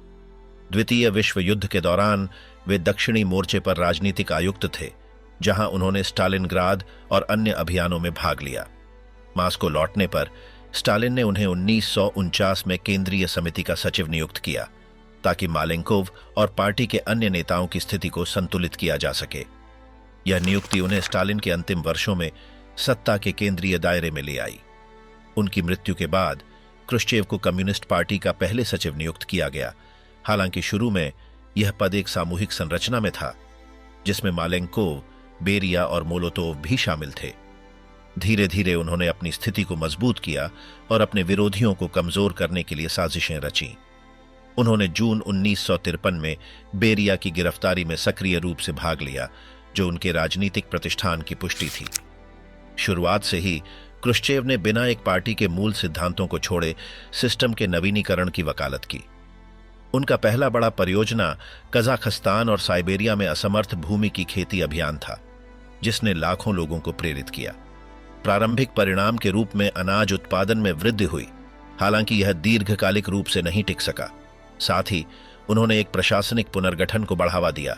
द्वितीय विश्व युद्ध के दौरान वे दक्षिणी मोर्चे पर राजनीतिक आयुक्त थे, जहां उन्होंने स्टालिनग्राद और अन्य अभियानों में भाग लिया। मास्को लौटने पर स्टालिन ने उन्हें 1949 में केंद्रीय समिति का सचिव नियुक्त किया, ताकि मालेंकोव और पार्टी के अन्य नेताओं की स्थिति को संतुलित किया जा सके। यह नियुक्ति उन्हें स्टालिन के अंतिम वर्षों में सत्ता के केंद्रीय दायरे में ले आई। उनकी मृत्यु के बाद क्रुश्चेव को कम्युनिस्ट पार्टी का पहले सचिव नियुक्त किया गया। हालांकि शुरू में यह पद एक सामूहिक संरचना में था, जिसमें मालेंकोव, बेरिया और मोलोतोव भी शामिल थे। धीरे धीरे उन्होंने अपनी स्थिति को मजबूत किया और अपने विरोधियों को कमजोर करने के लिए साजिशें रचीं। उन्होंने जून 1953 में बेरिया की गिरफ्तारी में सक्रिय रूप से भाग लिया, जो उनके राजनीतिक प्रतिष्ठान की पुष्टि थी। शुरुआत से ही क्रुश्चेव ने बिना एक पार्टी के मूल सिद्धांतों को छोड़े सिस्टम के नवीनीकरण की वकालत की। उनका पहला बड़ा परियोजना कजाखस्तान और साइबेरिया में असमर्थ भूमि की खेती अभियान था, जिसने लाखों लोगों को प्रेरित किया। प्रारंभिक परिणाम के रूप में अनाज उत्पादन में वृद्धि हुई, हालांकि यह दीर्घकालिक रूप से नहीं टिक सका। साथ ही उन्होंने एक प्रशासनिक पुनर्गठन को बढ़ावा दिया,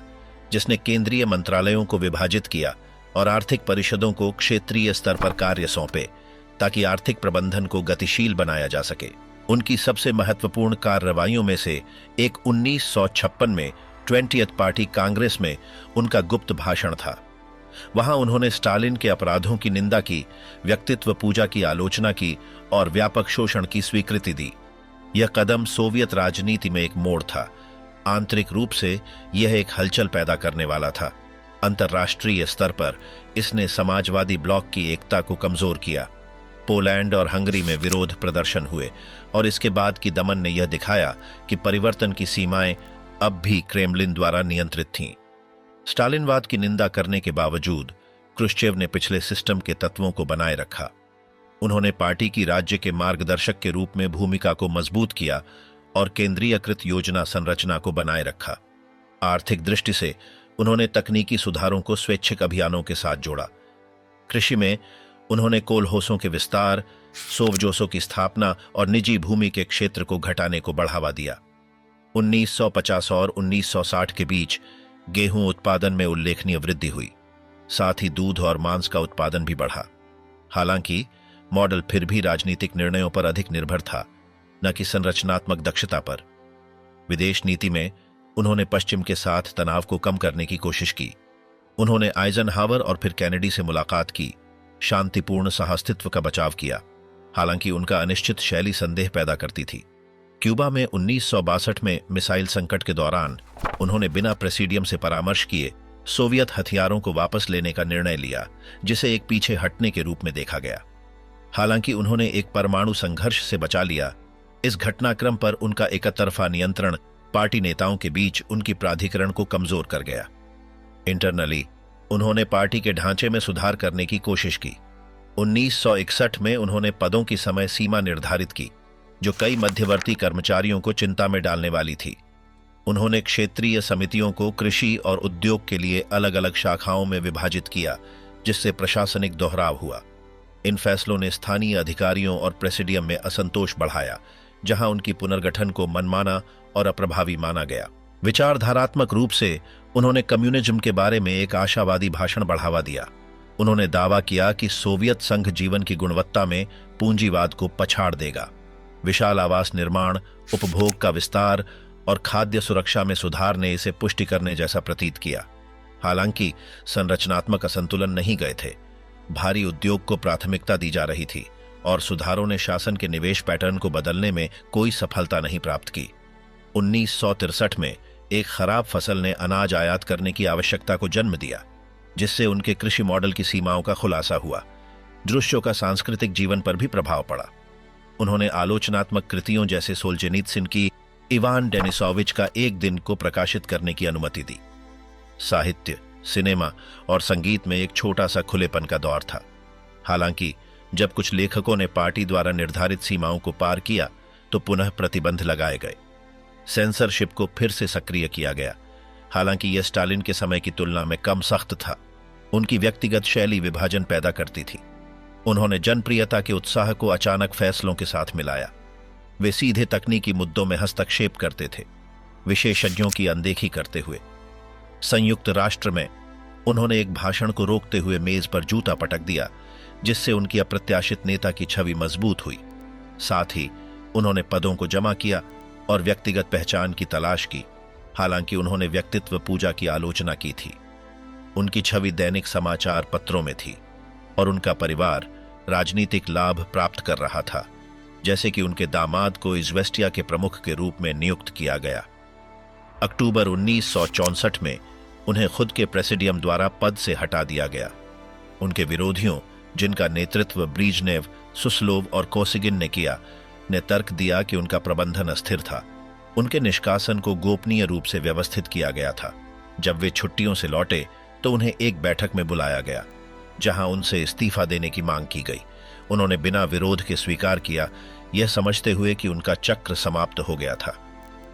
जिसने केंद्रीय मंत्रालयों को विभाजित किया और आर्थिक परिषदों को क्षेत्रीय स्तर पर कार्य सौंपे, ताकि आर्थिक प्रबंधन को गतिशील बनाया जा सके। उनकी सबसे महत्वपूर्ण कार्रवाइयों में से एक 1956 में 20th पार्टी कांग्रेस में उनका गुप्त भाषण था। वहां उन्होंने स्टालिन के अपराधों की निंदा की, व्यक्तित्व पूजा की आलोचना की और व्यापक शोषण की स्वीकृति दी। यह कदम सोवियत राजनीति में एक मोड़ था। आंतरिक रूप से यह एक हलचल पैदा करने वाला था। अंतर्राष्ट्रीय स्तर पर इसने समाजवादी ब्लॉक की एकता को कमजोर किया। पोलैंड और हंगरी में विरोध प्रदर्शन हुए और इसके बाद की दमन ने यह दिखाया कि परिवर्तन की सीमाएं अब भी क्रेमलिन द्वारा नियंत्रित थीं। स्टालिनवाद की निंदा करने के बावजूद क्रुश्चेव ने पिछले सिस्टम के तत्वों को बनाए रखा। उन्होंने पार्टी की राज्य के मार्गदर्शक के रूप में भूमिका को मजबूत किया और केंद्रीयकृत योजना संरचना को बनाए रखा। आर्थिक दृष्टि से उन्होंने तकनीकी सुधारों को स्वैच्छिक अभियानों के साथ जोड़ा। कृषि में उन्होंने कोलहोसों के विस्तार, सोवजोसों की स्थापना और निजी भूमि के क्षेत्र को घटाने को बढ़ावा दिया। 1950 और 1960 के बीच गेहूं उत्पादन में उल्लेखनीय वृद्धि हुई। साथ ही दूध और मांस का उत्पादन भी बढ़ा। हालांकि मॉडल फिर भी राजनीतिक निर्णयों पर अधिक निर्भर था, न कि संरचनात्मक दक्षता पर। विदेश नीति में उन्होंने पश्चिम के साथ तनाव को कम करने की कोशिश की। उन्होंने आइजनहावर और फिर कैनेडी से मुलाकात की, शांतिपूर्ण सहअस्तित्व का बचाव किया। हालांकि उनका अनिश्चित शैली संदेह पैदा करती थी। क्यूबा में 1962 में मिसाइल संकट के दौरान उन्होंने बिना प्रेसिडियम से परामर्श किए सोवियत हथियारों को वापस लेने का निर्णय लिया, जिसे एक पीछे हटने के रूप में देखा गया। हालांकि उन्होंने एक परमाणु संघर्ष से बचा लिया। इस घटनाक्रम पर उनका एकतरफा नियंत्रण पार्टी नेताओं के बीच उनकी प्राधिकरण को कमजोर कर गया। इंटरनली उन्होंने पार्टी के ढांचे में सुधार करने की कोशिश की। 1961 में उन्होंने पदों की समय सीमा निर्धारित की, जो कई मध्यवर्ती कर्मचारियों को चिंता में डालने वाली थी। उन्होंने क्षेत्रीय समितियों को कृषि और उद्योग के लिए अलग अलग शाखाओं में विभाजित किया, जिससे प्रशासनिक दोहराव हुआ। इन फैसलों ने स्थानीय अधिकारियों और प्रेसिडियम में असंतोष बढ़ाया, जहां उनकी पुनर्गठन को मनमाना और अप्रभावी माना गया। विचारधारात्मक रूप से उन्होंने कम्युनिज्म के बारे में एक आशावादी भाषण बढ़ावा दिया। उन्होंने दावा किया कि सोवियत संघ जीवन की गुणवत्ता में पूंजीवाद को पछाड़ देगा। विशाल आवास निर्माण, उपभोग का विस्तार और खाद्य सुरक्षा में सुधार ने इसे पुष्टि करने जैसा प्रतीत किया। हालांकि संरचनात्मक असंतुलन नहीं गए थे। भारी उद्योग को प्राथमिकता दी जा रही थी और सुधारों ने शासन के निवेश पैटर्न को बदलने में कोई सफलता नहीं प्राप्त की। 1963 में एक खराब फसल ने अनाज आयात करने की आवश्यकता को जन्म दिया, जिससे उनके कृषि मॉडल की सीमाओं का खुलासा हुआ। दृश्यों का सांस्कृतिक जीवन पर भी प्रभाव पड़ा। उन्होंने आलोचनात्मक कृतियों जैसे सोल्जेनित्सिन की इवान डेनिसोविच का एक दिन को प्रकाशित करने की अनुमति दी। साहित्य, सिनेमा और संगीत में एक छोटा सा खुलेपन का दौर था। हालांकि जब कुछ लेखकों ने पार्टी द्वारा निर्धारित सीमाओं को पार किया, तो पुनः प्रतिबंध लगाए गए। सेंसरशिप को फिर से सक्रिय किया गया। हालांकि यह स्टालिन के समय की तुलना में कम सख्त था। उनकी व्यक्तिगत शैली विभाजन पैदा करती थी। उन्होंने जनप्रियता के उत्साह को अचानक फैसलों के साथ मिलाया। वे सीधे तकनीकी मुद्दों में हस्तक्षेप करते थे, विशेषज्ञों की अनदेखी करते हुए। संयुक्त राष्ट्र में उन्होंने एक भाषण को रोकते हुए मेज पर जूता पटक दिया, जिससे उनकी अप्रत्याशित नेता की छवि मजबूत हुई। साथ ही उन्होंने पदों को जमा किया और व्यक्तिगत पहचान की तलाश की। हालांकि उन्होंने व्यक्तित्व पूजा की आलोचना की थी। उनकी छवि दैनिक समाचार पत्रों में थी और उनका परिवार राजनीतिक लाभ प्राप्त कर रहा था, जैसे कि उनके दामाद को इज़वेस्टिया के प्रमुख के रूप में नियुक्त किया गया। अक्टूबर 1964 में उन्हें खुद के प्रेसिडियम द्वारा पद से हटा दिया गया। उनके विरोधियों, जिनका नेतृत्व ब्रीजनेव, सुस्लोव और कोसिगिन ने किया, ने तर्क दिया कि उनका प्रबंधन अस्थिर था। उनके निष्कासन को गोपनीय रूप से व्यवस्थित किया गया था। जब वे छुट्टियों से लौटे तो उन्हें एक बैठक में बुलाया गया, जहां उनसे इस्तीफा देने की मांग की गई। उन्होंने बिना विरोध के स्वीकार किया, यह समझते हुए कि उनका चक्र समाप्त हो गया था।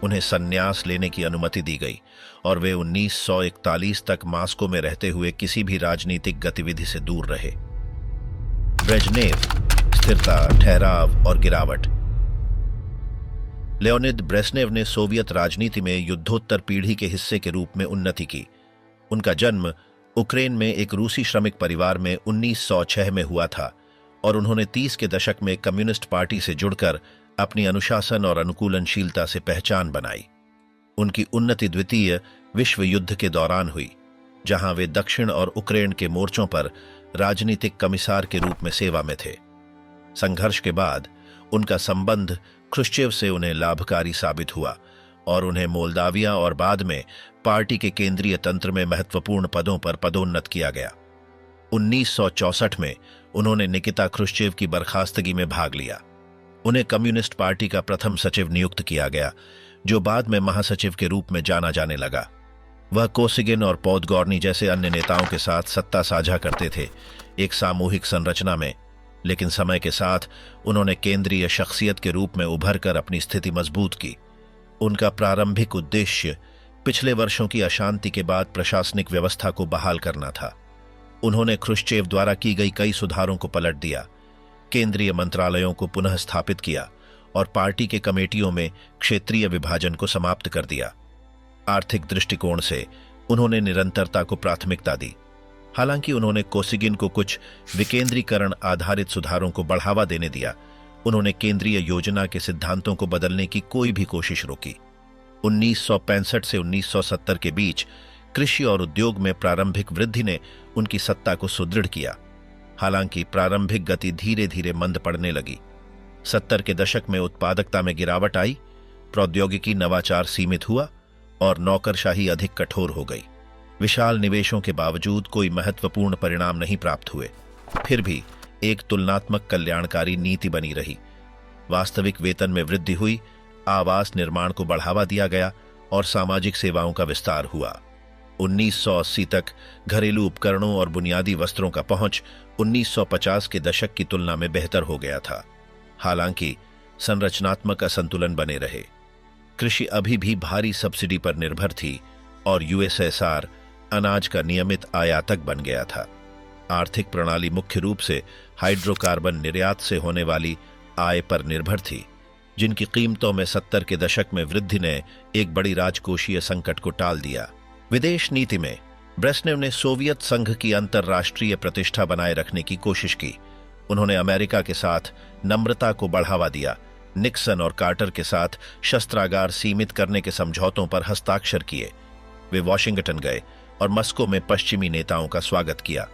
उन्हें संन्यास लेने की अनुमति दी गई और वे 1941 तक मॉस्को में रहते हुए किसी भी राजनीतिक गतिविधि से दूर रहे। ब्रेजनेव, स्थिरता, ठहराव और गिरावट। लेओनिद ब्रेजनेव ने सोवियत राजनीति में युद्धोत्तर पीढ़ी के हिस्से के रूप में उन्नति की। उनका जन्म उक्रेन में एक रूसी श्रमिक परिवार में 1906 में हुआ था और उन्होंने 30 के दशक में कम्युनिस्ट पार्टी से जुड़कर अपनी अनुशासन और अनुकूलनशीलता से पहचान बनाई। उनकी उन्नति द्वितीय विश्व युद्ध के दौरान हुई, जहां वे दक्षिण और उक्रेन के मोर्चों पर राजनीतिक कमिसार के रूप में सेवा में थे। संघर्ष के बाद उनका संबंध ख्रुश्चेव से उन्हें लाभकारी साबित हुआ और उन्हें मोल्दाविया और बाद में पार्टी के केंद्रीय तंत्र में महत्वपूर्ण पदों पर पदोन्नत किया गया। 1964 में उन्होंने निकिता ख्रुश्चेव की बर्खास्तगी में भाग लिया। उन्हें कम्युनिस्ट पार्टी का प्रथम सचिव नियुक्त किया गया, जो बाद में महासचिव के रूप में जाना जाने लगा। वह कोसिगिन और पोदगोर्नी जैसे अन्य नेताओं के साथ सत्ता साझा करते थे, एक सामूहिक संरचना में, लेकिन समय के साथ उन्होंने केंद्रीय शख्सियत के रूप में उभर कर अपनी स्थिति मजबूत की। उनका प्रारंभिक उद्देश्य पिछले वर्षों की अशांति के बाद प्रशासनिक व्यवस्था को बहाल करना था। उन्होंने ख्रुश्चेव द्वारा की गई कई सुधारों को पलट दिया, केंद्रीय मंत्रालयों को पुनः स्थापित किया और पार्टी के कमेटियों में क्षेत्रीय विभाजन को समाप्त कर दिया। आर्थिक दृष्टिकोण से उन्होंने निरंतरता को प्राथमिकता दी। हालांकि उन्होंने कोसिगिन को कुछ विकेंद्रीकरण आधारित सुधारों को बढ़ावा देने दिया। उन्होंने केंद्रीय योजना के सिद्धांतों को बदलने की कोई भी कोशिश रोकी। 1965 से 1970 के बीच कृषि और उद्योग में प्रारंभिक वृद्धि ने उनकी सत्ता को सुदृढ़ किया। हालांकि प्रारंभिक गति धीरे धीरे मंद पड़ने लगी। 70 के दशक में उत्पादकता में गिरावट आई, प्रौद्योगिकी नवाचार सीमित हुआ और नौकरशाही अधिक कठोर हो गई। विशाल निवेशों के बावजूद कोई महत्वपूर्ण परिणाम नहीं प्राप्त हुए। फिर भी एक तुलनात्मक कल्याणकारी नीति बनी रही। वास्तविक वेतन में वृद्धि हुई, आवास निर्माण को बढ़ावा दिया गया और सामाजिक सेवाओं का विस्तार हुआ। 1980 तक घरेलू उपकरणों और बुनियादी वस्त्रों का पहुंच 1950 के दशक की तुलना में बेहतर हो गया था। हालांकि संरचनात्मक असंतुलन बने रहे। कृषि अभी भी भारी सब्सिडी पर निर्भर थी और यूएसएसआर अनाज का नियमित आयातक बन गया था। आर्थिक प्रणाली मुख्य रूप से हाइड्रोकार्बन निर्यात से होने वाली आय पर निर्भर थी, जिनकी कीमतों में 70 के दशक में वृद्धि ने एक बड़ी राजकोषीय संकट को टाल दिया। विदेश नीति में ब्रेजनेव ने सोवियत संघ की अंतर्राष्ट्रीय प्रतिष्ठा बनाए रखने की कोशिश की। उन्होंने अमेरिका के साथ नम्रता को बढ़ावा दिया, निक्सन और कार्टर के साथ शस्त्रागार सीमित करने के समझौतों पर हस्ताक्षर किए। वे वॉशिंगटन गए और मस्को में पश्चिमी नेताओं का स्वागत किया।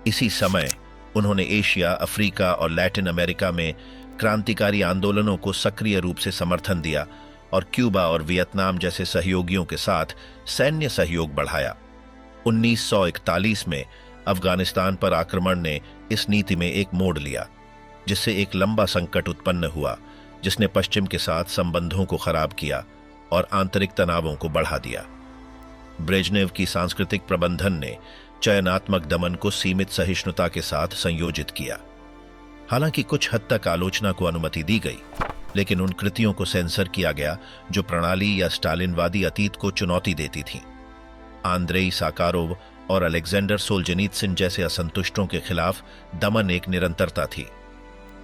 इसी समय उन्होंने एशिया, अफ्रीका और लैटिन अमेरिका में क्रांतिकारी आंदोलनों को सक्रिय रूप से समर्थन दिया और क्यूबा और वियतनाम जैसे सहयोगियों के साथ सैन्य सहयोग बढ़ाया। 1941 में अफगानिस्तान पर आक्रमण ने इस नीति में एक मोड़ लिया, जिससे एक लंबा संकट उत्पन्न हुआ, जिसने पश्चिम के साथ संबंधों को खराब किया और आंतरिक तनावों को बढ़ा दिया। ब्रेजनेव की सांस्कृतिक प्रबंधन ने चयनात्मक दमन को सीमित सहिष्णुता के साथ संयोजित किया। हालांकि कुछ हद तक आलोचना को अनुमति दी गई, लेकिन उन कृतियों को सेंसर किया गया जो प्रणाली या स्टालिनवादी अतीत को चुनौती देती थीं। आंद्रेई साकारोव और अलेक्जेंडर सोल्जेनित्सिन जैसे असंतुष्टों के खिलाफ दमन एक निरंतरता थी।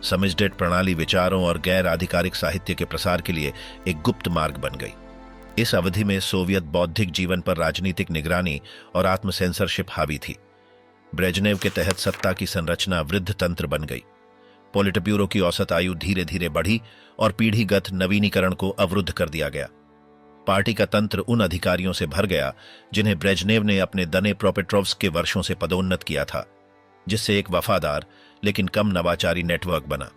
समिजडेट प्रणाली विचारों और गैर आधिकारिक साहित्य के प्रसार के लिए एक गुप्त मार्ग बन गई। इस अवधि में सोवियत बौद्धिक जीवन पर राजनीतिक निगरानी और आत्म सेंसरशिप हावी थी। ब्रेजनेव के तहत सत्ता की संरचना वृद्ध तंत्र बन गई। पॉलिट ब्यूरो की औसत आयु धीरे धीरे बढ़ी और पीढ़ीगत नवीनीकरण को अवरुद्ध कर दिया गया। पार्टी का तंत्र उन अधिकारियों से भर गया जिन्हें ब्रेजनेव ने अपने दने प्रोपेट्रोव्स्क के वर्षों से पदोन्नत किया था, जिससे एक वफादार लेकिन कम नवाचारी नेटवर्क बना।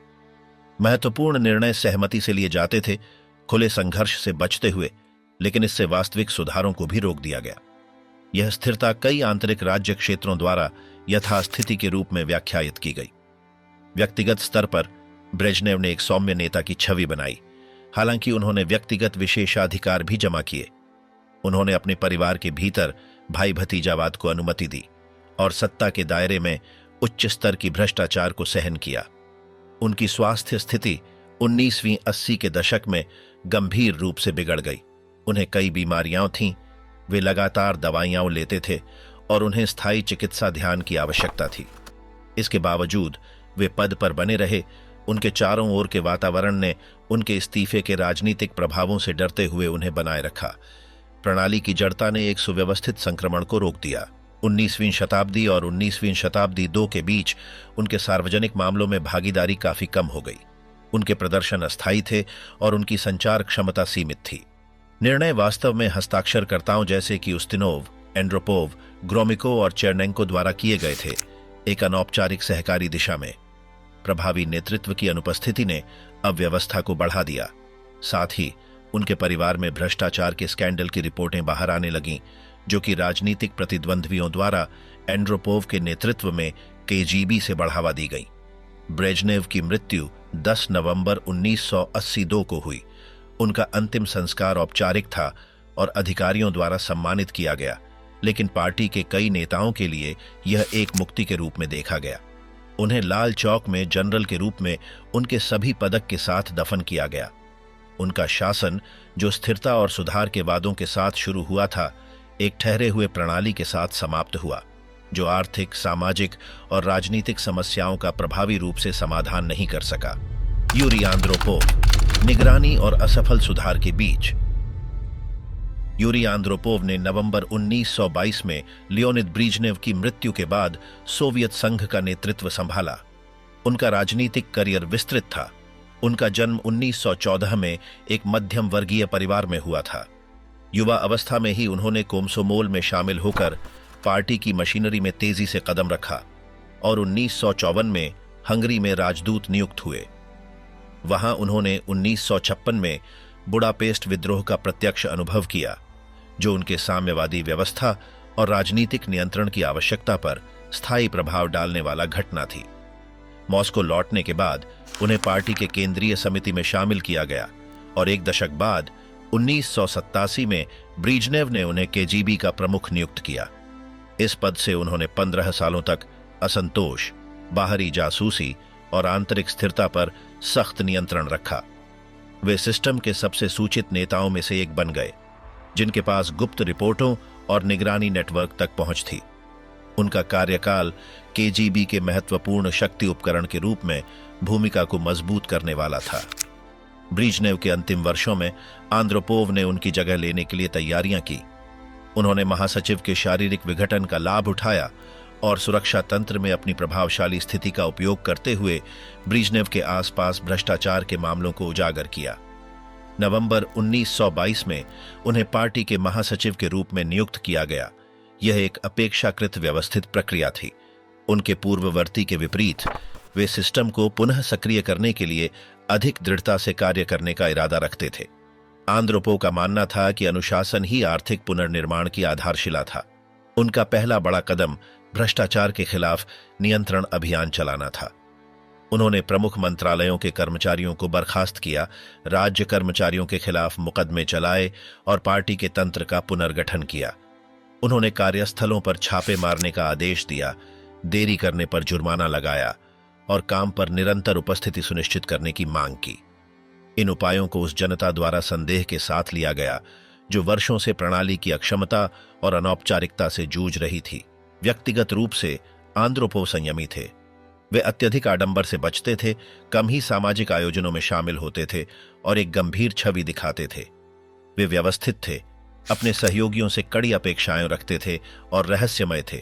महत्वपूर्ण निर्णय सहमति से लिए जाते थे, खुले संघर्ष से बचते हुए, लेकिन इससे वास्तविक सुधारों को भी रोक दिया गया। यह स्थिरता कई आंतरिक राज्य क्षेत्रों द्वारा यथास्थिति के रूप में व्याख्यायित की गई। व्यक्तिगत स्तर पर ब्रेजनेव ने एक सौम्य नेता की छवि बनाई, हालांकि उन्होंने व्यक्तिगत विशेषाधिकार भी जमा किए। उन्होंने अपने परिवार के भीतर भाई भतीजावाद को अनुमति दी और सत्ता के दायरे में उच्च स्तर की भ्रष्टाचार को सहन किया। उनकी स्वास्थ्य स्थिति 19वीं 80 के दशक में गंभीर रूप से बिगड़ गई। उन्हें कई बीमारियां थीं, वे लगातार दवाइयां लेते थे और उन्हें स्थायी चिकित्सा ध्यान की आवश्यकता थी। इसके बावजूद वे पद पर बने रहे। उनके चारों ओर के वातावरण ने उनके इस्तीफे के राजनीतिक प्रभावों से डरते हुए उन्हें बनाए रखा। प्रणाली की जड़ता ने एक सुव्यवस्थित संक्रमण को रोक दिया। 19वीं शताब्दी और 19वीं शताब्दी 2 के बीच उनके सार्वजनिक मामलों में भागीदारी काफी कम हो गई। उनके प्रदर्शन अस्थायी थे और उनकी संचार क्षमता सीमित थी। निर्णय वास्तव में हस्ताक्षरकर्ताओं जैसे कि उस्तिनोव, एंड्रोपोव, ग्रोमिको और चेरनेंको द्वारा किए गए थे, एक अनौपचारिक सहकारी दिशा में। प्रभावी नेतृत्व की अनुपस्थिति ने अव्यवस्था को बढ़ा दिया। साथ ही उनके परिवार में भ्रष्टाचार के स्कैंडल की रिपोर्टें बाहर आने लगीं, जो कि राजनीतिक प्रतिद्वंद्वियों द्वारा एंड्रोपोव के नेतृत्व में केजीबी से बढ़ावा दी गई। ब्रेजनेव की मृत्यु 10 नवंबर 1982 को हुई। उनका अंतिम संस्कार औपचारिक था और अधिकारियों द्वारा सम्मानित किया गया, लेकिन पार्टी के कई नेताओं के लिए यह एक मुक्ति के रूप में देखा गया। उन्हें लाल चौक में जनरल के रूप में उनके सभी पदक के साथ दफन किया गया। उनका शासन, जो स्थिरता और सुधार के वादों के साथ शुरू हुआ था, एक ठहरे हुए प्रणाली के साथ समाप्त हुआ, जो आर्थिक, सामाजिक और राजनीतिक समस्याओं का प्रभावी रूप से समाधान नहीं कर सका। यूरी आंद्रोपोव, निगरानी और असफल सुधार के बीच। यूरी आंद्रोपोव ने नवंबर 1922 में लियोनिद ब्रेजनेव की मृत्यु के बाद सोवियत संघ का नेतृत्व संभाला। उनका राजनीतिक करियर विस्तृत था। उनका जन्म 1914 में एक मध्यम वर्गीय परिवार में हुआ था। युवा अवस्था में ही उन्होंने कोमसोमोल में शामिल होकर पार्टी की मशीनरी में तेजी से कदम रखा और 1954 में हंगरी में राजदूत नियुक्त हुए। वहां उन्होंने 1956 में बुडापेस्ट विद्रोह का प्रत्यक्ष अनुभव किया, जो उनके साम्यवादी व्यवस्था और राजनीतिक नियंत्रण की आवश्यकता पर स्थायी प्रभाव डालने वाला घटना थी। मॉस्को लौटने के बाद उन्हें पार्टी के केंद्रीय समिति में शामिल किया गया और एक दशक बाद 1987 में ब्रीजनेव ने उन्हें केजीबी का प्रमुख नियुक्त किया। इस पद से उन्होंने 15 सालों तक असंतोष, बाहरी जासूसी और आंतरिक स्थिरता पर सख्त नियंत्रण रखा। वे सिस्टम के सबसे सूचित नेताओं में से एक बन गए, जिनके पास गुप्त रिपोर्टों और निगरानी नेटवर्क तक पहुंच थी। उनका कार्यकाल केजीबी के महत्वपूर्ण शक्ति उपकरण के रूप में भूमिका को मजबूत करने वाला था। ब्रीजनेव के अंतिम वर्षों में आंद्रोपोव ने उनकी जगह लेने के लिए तैयारियां की। उन्होंने महासचिव के शारीरिक विघटन का लाभ उठाया और सुरक्षा तंत्र में अपनी प्रभावशाली स्थिति का उपयोग करते हुए ब्रीजनेव के आसपास भ्रष्टाचार के मामलों को उजागर किया। नवंबर 1922 में उन्हें पार्टी के महासचिव के रूप में नियुक्त किया गया। यह एक अपेक्षाकृत व्यवस्थित प्रक्रिया थी। उनके पूर्ववर्ती के विपरीत वे सिस्टम को पुनः सक्रिय करने के लिए अधिक दृढ़ता से कार्य करने का इरादा रखते थे। आंद्रोपोव का मानना था कि अनुशासन ही आर्थिक पुनर्निर्माण की आधारशिला था। उनका पहला बड़ा कदम भ्रष्टाचार के खिलाफ नियंत्रण अभियान चलाना था। उन्होंने प्रमुख मंत्रालयों के कर्मचारियों को बर्खास्त किया, राज्य कर्मचारियों के खिलाफ मुकदमे चलाए और पार्टी के तंत्र का पुनर्गठन किया। उन्होंने कार्यस्थलों पर छापे मारने का आदेश दिया, देरी करने पर जुर्माना लगाया और काम पर निरंतर उपस्थिति सुनिश्चित करने की मांग की। इन उपायों को उस जनता द्वारा संदेह के साथ लिया गया जो वर्षों से प्रणाली की अक्षमता और अनौपचारिकता से जूझ रही थी। व्यक्तिगत रूप से आंद्रोपोव संयमी थे। वे अत्यधिक आडंबर से बचते थे, कम ही सामाजिक आयोजनों में शामिल होते थे और एक गंभीर छवि दिखाते थे। वे व्यवस्थित थे, अपने सहयोगियों से कड़ी अपेक्षाएं रखते थे और रहस्यमय थे।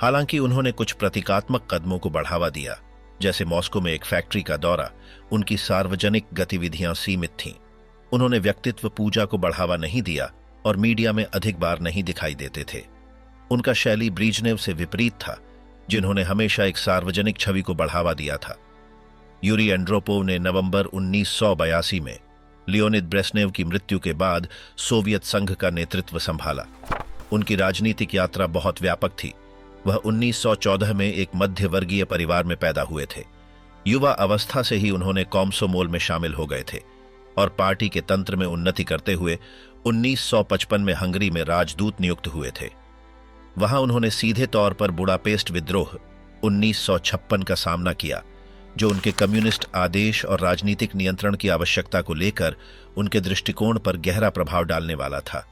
हालांकि उन्होंने कुछ प्रतीकात्मक कदमों को बढ़ावा दिया, जैसे मॉस्को में एक फैक्ट्री का दौरा। उनकी सार्वजनिक गतिविधियां सीमित थीं। उन्होंने व्यक्तित्व पूजा को बढ़ावा नहीं दिया और मीडिया में अधिक बार नहीं दिखाई देते थे। उनका शैली ब्रीजनेव से विपरीत था, जिन्होंने हमेशा एक सार्वजनिक छवि को बढ़ावा दिया था। यूरी एंड्रोपोव ने नवंबर 1982 में लियोनिद ब्रेजनेव की मृत्यु के बाद सोवियत संघ का नेतृत्व संभाला। उनकी राजनीतिक यात्रा बहुत व्यापक थी। वह 1914 में एक मध्य वर्गीय परिवार में पैदा हुए थे। युवा अवस्था से ही उन्होंने कोमसोमोल में शामिल हो गए थे और पार्टी के तंत्र में उन्नति करते हुए 1955 में हंगरी में राजदूत नियुक्त हुए थे। वहां उन्होंने सीधे तौर पर बुडापेस्ट विद्रोह 1956 का सामना किया, जो उनके कम्युनिस्ट आदेश और राजनीतिक नियंत्रण की आवश्यकता को लेकर उनके दृष्टिकोण पर गहरा प्रभाव डालने वाला था।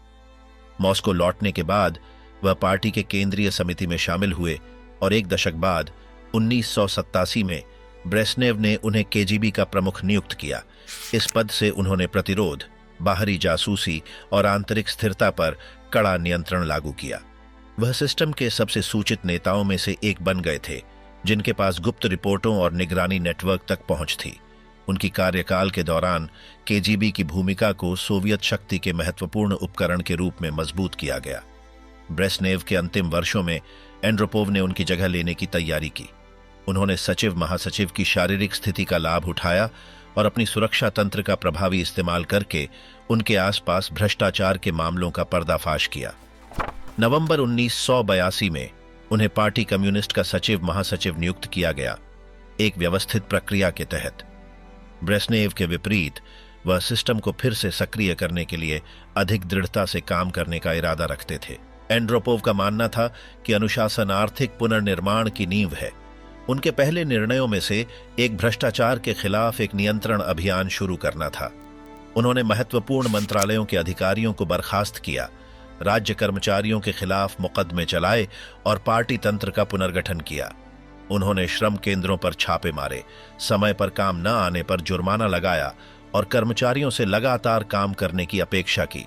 मॉस्को लौटने के बाद वह पार्टी के केंद्रीय समिति में शामिल हुए और एक दशक बाद 1987 में ब्रेजनेव ने उन्हें केजीबी का प्रमुख नियुक्त किया। इस पद से उन्होंने प्रतिरोध, बाहरी जासूसी और आंतरिक स्थिरता पर कड़ा नियंत्रण लागू किया। वह सिस्टम के सबसे सूचित नेताओं में से एक बन गए थे, जिनके पास गुप्त रिपोर्टों और निगरानी नेटवर्क तक पहुंच थी। उनकी कार्यकाल के दौरान केजीबी की भूमिका को सोवियत शक्ति के महत्वपूर्ण उपकरण के रूप में मजबूत किया गया। ब्रेजनेव के अंतिम वर्षों में एंड्रोपोव ने उनकी जगह लेने की तैयारी की। उन्होंने सचिव महासचिव की शारीरिक स्थिति का लाभ उठाया और अपनी सुरक्षा तंत्र का प्रभावी इस्तेमाल करके उनके आसपास भ्रष्टाचार के मामलों का पर्दाफाश किया। नवंबर 1982 में उन्हें पार्टी कम्युनिस्ट का सचिव महासचिव नियुक्त किया गया, एक व्यवस्थित प्रक्रिया के तहत। ब्रेजनेव के विपरीत वह सिस्टम को फिर से सक्रिय करने के लिए अधिक दृढ़ता से काम करने का इरादा रखते थे। एंड्रोपोव का मानना था कि अनुशासन आर्थिक पुनर्निर्माण की नींव है। उनके पहले निर्णयों में से एक भ्रष्टाचार के खिलाफ एक नियंत्रण अभियान शुरू करना था। उन्होंने महत्वपूर्ण मंत्रालयों के अधिकारियों को बर्खास्त किया, राज्य कर्मचारियों के खिलाफ मुकदमे चलाए और पार्टी तंत्र का पुनर्गठन किया। उन्होंने श्रम केंद्रों पर छापे मारे, समय पर काम न आने पर जुर्माना लगाया और कर्मचारियों से लगातार काम करने की अपेक्षा की।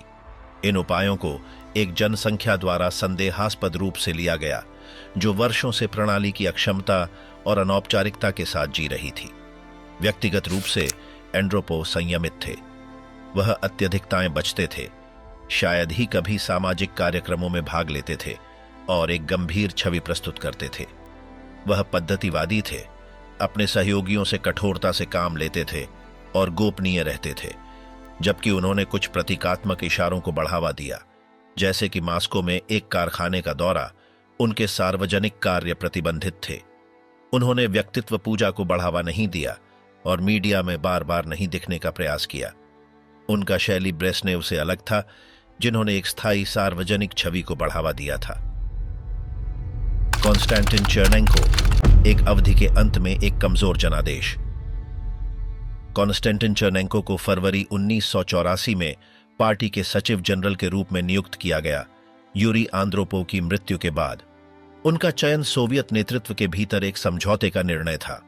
इन उपायों को एक जनसंख्या द्वारा संदेहास्पद रूप से लिया गया, जो वर्षों से प्रणाली की अक्षमता और अनौपचारिकता के साथ जी रही थी। व्यक्तिगत रूप से एंड्रोपोव संयमित थे। वह अत्यधिकताएं बचते थे। शायद ही कभी सामाजिक कार्यक्रमों में भाग लेते थे और एक गंभीर छवि प्रस्तुत करते थे। वह पद्धतिवादी थे, अपने सहयोगियों से कठोरता से काम लेते थे और गोपनीय रहते थे, जबकि उन्होंने कुछ प्रतीकात्मक इशारों को बढ़ावा दिया, जैसे कि मास्को में एक कारखाने का दौरा। उनके सार्वजनिक कार्य प्रतिबंधित थे। उन्होंने व्यक्तित्व पूजा को बढ़ावा नहीं दिया और मीडिया में बार बार नहीं दिखने का प्रयास किया। उनका शैली ब्रेजनेव से अलग था, जिन्होंने एक स्थायी सार्वजनिक छवि को बढ़ावा दिया था। कॉन्स्टेंटिन चर्नेंको, एक अवधि के अंत में एक कमजोर जनादेश। कॉन्स्टेंटिन चर्नेंको को फरवरी 1984 में पार्टी के सचिव जनरल के रूप में नियुक्त किया गया, यूरी आंद्रोपोव की मृत्यु के बाद। उनका चयन सोवियत नेतृत्व के भीतर एक समझौते का निर्णय था।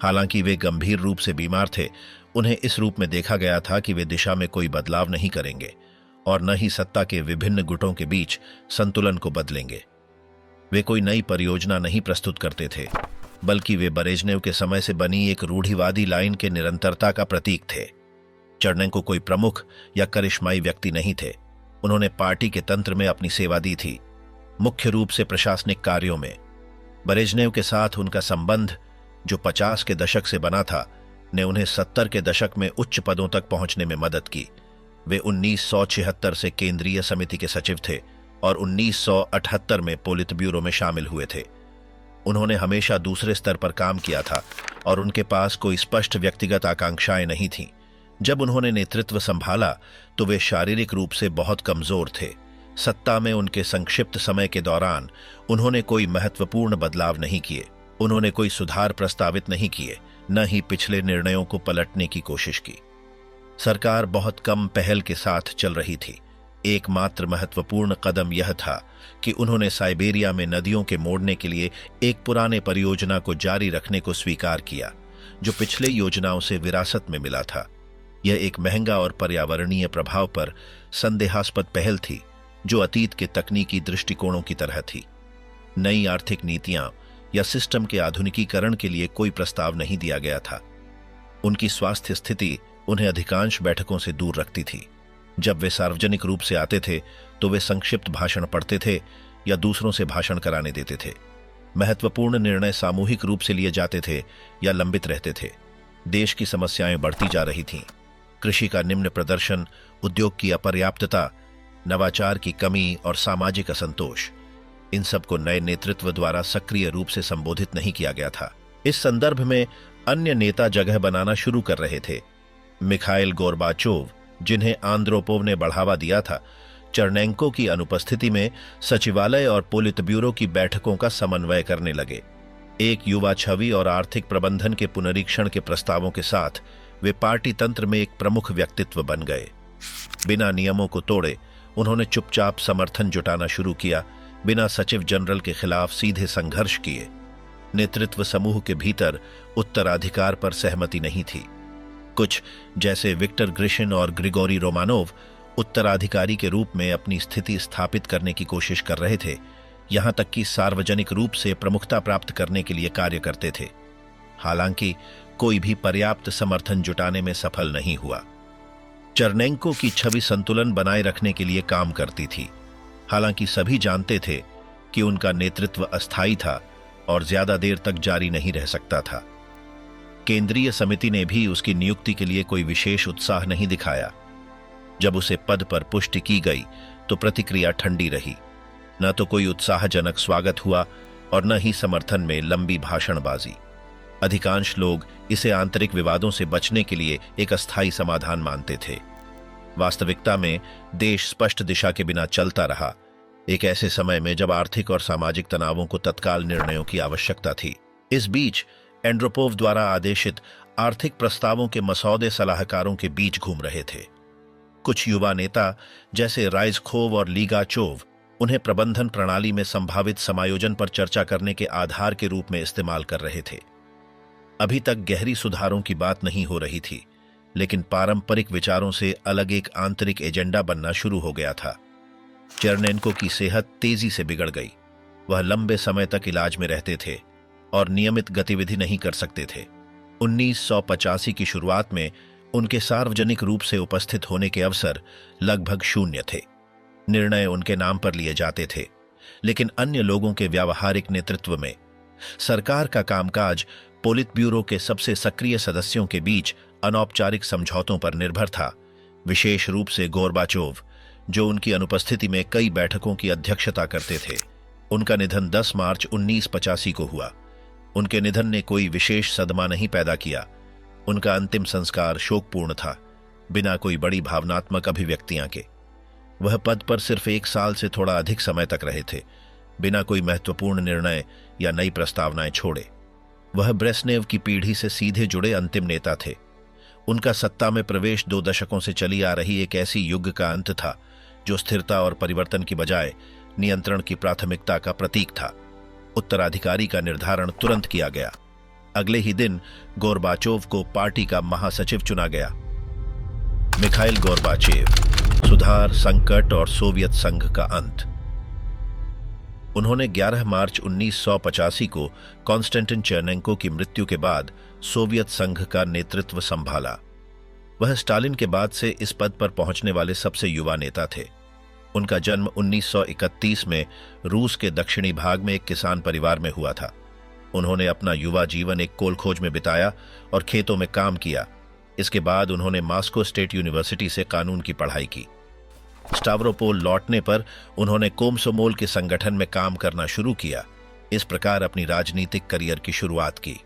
हालांकि वे गंभीर रूप से बीमार थे, उन्हें इस रूप में देखा गया था कि वे दिशा में कोई बदलाव नहीं करेंगे और न ही सत्ता के विभिन्न गुटों के बीच संतुलन को बदलेंगे। वे कोई नई परियोजना नहीं प्रस्तुत करते थे, बल्कि वे ब्रेजनेव के समय से बनी एक रूढ़िवादी लाइन के निरंतरता का प्रतीक थे। चर्नेंको कोई प्रमुख या करिश्माई व्यक्ति नहीं थे। उन्होंने पार्टी के तंत्र में अपनी सेवा दी थी, मुख्य रूप से प्रशासनिक कार्यों में। ब्रेजनेव के साथ उनका संबंध, जो 50 के दशक से बना था, ने उन्हें 70 के दशक में उच्च पदों तक पहुंचने में मदद की। वे 1976 से केंद्रीय समिति के सचिव थे और 1978 में पोलित ब्यूरो में शामिल हुए थे। उन्होंने हमेशा दूसरे स्तर पर काम किया था और उनके पास कोई स्पष्ट व्यक्तिगत आकांक्षाएं नहीं थीं। जब उन्होंने नेतृत्व संभाला तो वे शारीरिक रूप से बहुत कमजोर थे। सत्ता में उनके संक्षिप्त समय के दौरान उन्होंने कोई महत्वपूर्ण बदलाव नहीं किए, उन्होंने कोई सुधार प्रस्तावित नहीं किए, न ही पिछले निर्णयों को पलटने की कोशिश की। सरकार बहुत कम पहल के साथ चल रही थी। एकमात्र महत्वपूर्ण कदम यह था कि उन्होंने साइबेरिया में नदियों के मोड़ने के लिए एक पुराने परियोजना को जारी रखने को स्वीकार किया, जो पिछले योजनाओं से विरासत में मिला था। यह एक महंगा और पर्यावरणीय प्रभाव पर संदेहास्पद पहल थी, जो अतीत के तकनीकी दृष्टिकोणों की तरह थी। नई आर्थिक नीतियां या सिस्टम के आधुनिकीकरण के लिए कोई प्रस्ताव नहीं दिया गया था। उनकी स्वास्थ्य स्थिति उन्हें अधिकांश बैठकों से दूर रखती थी। जब वे सार्वजनिक रूप से आते थे तो वे संक्षिप्त भाषण पढ़ते थे या दूसरों से भाषण कराने देते थे। महत्वपूर्ण निर्णय सामूहिक रूप से लिए जाते थे या लंबित रहते थे। देश की समस्याएं बढ़ती जा रही थीं। कृषि का निम्न प्रदर्शन, उद्योग की अपर्याप्तता, नवाचार की कमी और सामाजिक असंतोष, इन सब को नए नेतृत्व द्वारा सक्रिय रूप से संबोधित नहीं किया गया था। इस संदर्भ में अन्य नेता जगह बनाना शुरू कर रहे थे। मिखाइल गोर्बाचोव, जिन्हें आंद्रोपोव ने बढ़ावा दिया था, चर्नेंको की अनुपस्थिति में सचिवालय और पोलित ब्यूरो की बैठकों का समन्वय करने लगे। एक युवा छवि और आर्थिक प्रबंधन के पुनरीक्षण के प्रस्तावों के साथ वे पार्टी तंत्र में एक प्रमुख व्यक्तित्व बन गए। बिना नियमों को तोड़े उन्होंने चुपचाप समर्थन जुटाना शुरू किया, बिना सचिव जनरल के खिलाफ सीधे संघर्ष किए। नेतृत्व समूह के भीतर उत्तराधिकार पर सहमति नहीं थी। कुछ, जैसे विक्टर ग्रिशिन और ग्रिगोरी रोमानोव, उत्तराधिकारी के रूप में अपनी स्थिति स्थापित करने की कोशिश कर रहे थे, यहां तक कि सार्वजनिक रूप से प्रमुखता प्राप्त करने के लिए कार्य करते थे। हालांकि कोई भी पर्याप्त समर्थन जुटाने में सफल नहीं हुआ। चर्नेंको की छवि संतुलन बनाए रखने के लिए काम करती थी। हालांकि सभी जानते थे कि उनका नेतृत्व अस्थायी था और ज्यादा देर तक जारी नहीं रह सकता था। केंद्रीय समिति ने भी उसकी नियुक्ति के लिए कोई विशेष उत्साह नहीं दिखाया। जब उसे पद पर पुष्टि की गई तो प्रतिक्रिया ठंडी रही। न तो कोई उत्साहजनक स्वागत हुआ और न ही समर्थन में लंबी भाषणबाजी। अधिकांश लोग इसे आंतरिक विवादों से बचने के लिए एक अस्थायी समाधान मानते थे। वास्तविकता में देश स्पष्ट दिशा के बिना चलता रहा, एक ऐसे समय में जब आर्थिक और सामाजिक तनावों को तत्काल निर्णयों की आवश्यकता थी। इस बीच एंड्रोपोव द्वारा आदेशित आर्थिक प्रस्तावों के मसौदे सलाहकारों के बीच घूम रहे थे। कुछ युवा नेता जैसे राइज़खोव और लीगाचोव उन्हें प्रबंधन प्रणाली में संभावित समायोजन पर चर्चा करने के आधार के रूप में इस्तेमाल कर रहे थे। अभी तक गहरी सुधारों की बात नहीं हो रही थी, लेकिन पारंपरिक विचारों से अलग एक आंतरिक एजेंडा बनना शुरू हो गया था। चर्नेंको की सेहत तेजी से बिगड़ गई। वह लंबे समय तक इलाज में रहते थे और नियमित गतिविधि नहीं कर सकते थे। 1985 की शुरुआत में उनके सार्वजनिक रूप से उपस्थित होने के अवसर लगभग शून्य थे। निर्णय उनके नाम पर लिए जाते थे, लेकिन अन्य लोगों के व्यावहारिक नेतृत्व में सरकार का कामकाज पोलित ब्यूरो के सबसे सक्रिय सदस्यों के बीच अनौपचारिक समझौतों पर निर्भर था, विशेष रूप से गोर्बाचोव, जो उनकी अनुपस्थिति में कई बैठकों की अध्यक्षता करते थे। उनका निधन 10 मार्च 1985 को हुआ। उनके निधन ने कोई विशेष सदमा नहीं पैदा किया। उनका अंतिम संस्कार शोकपूर्ण था, बिना कोई बड़ी भावनात्मक अभिव्यक्तियां के। वह पद पर सिर्फ 1 साल से थोड़ा अधिक समय तक रहे थे, बिना कोई महत्वपूर्ण निर्णय या नई प्रस्तावनाएं छोड़े। वह ब्रेसनेव की पीढ़ी से सीधे जुड़े अंतिम नेता थे। उनका सत्ता में प्रवेश 2 दशकों से चली आ रही एक ऐसी युग का अंत था जो स्थिरता और परिवर्तन की बजाय नियंत्रण की प्राथमिकता का प्रतीक था। उत्तराधिकारी का निर्धारण तुरंत किया गया। अगले ही दिन गोर्बाचोव को पार्टी का महासचिव चुना गया। मिखाइल गोर्बाचेव, सुधार, संकट और सोवियत संघ का अंत। उन्होंने 11 मार्च 1985 को कॉन्स्टेंटिन चेरनेंको की मृत्यु के बाद सोवियत संघ का नेतृत्व संभाला। वह स्टालिन के बाद से इस पद पर पहुंचने वाले सबसे युवा नेता थे। उनका जन्म 1931 में रूस के दक्षिणी भाग में एक किसान परिवार में हुआ था। उन्होंने अपना युवा जीवन एक कोल खोज में बिताया और खेतों में काम किया। इसके बाद उन्होंने मॉस्को स्टेट यूनिवर्सिटी से कानून की पढ़ाई की। स्टाव्रोपोल लौटने पर उन्होंने कोमसोमोल के संगठन में काम करना शुरू किया। इस प्रकार अपनी राजनीतिक करियर की शुरुआत की।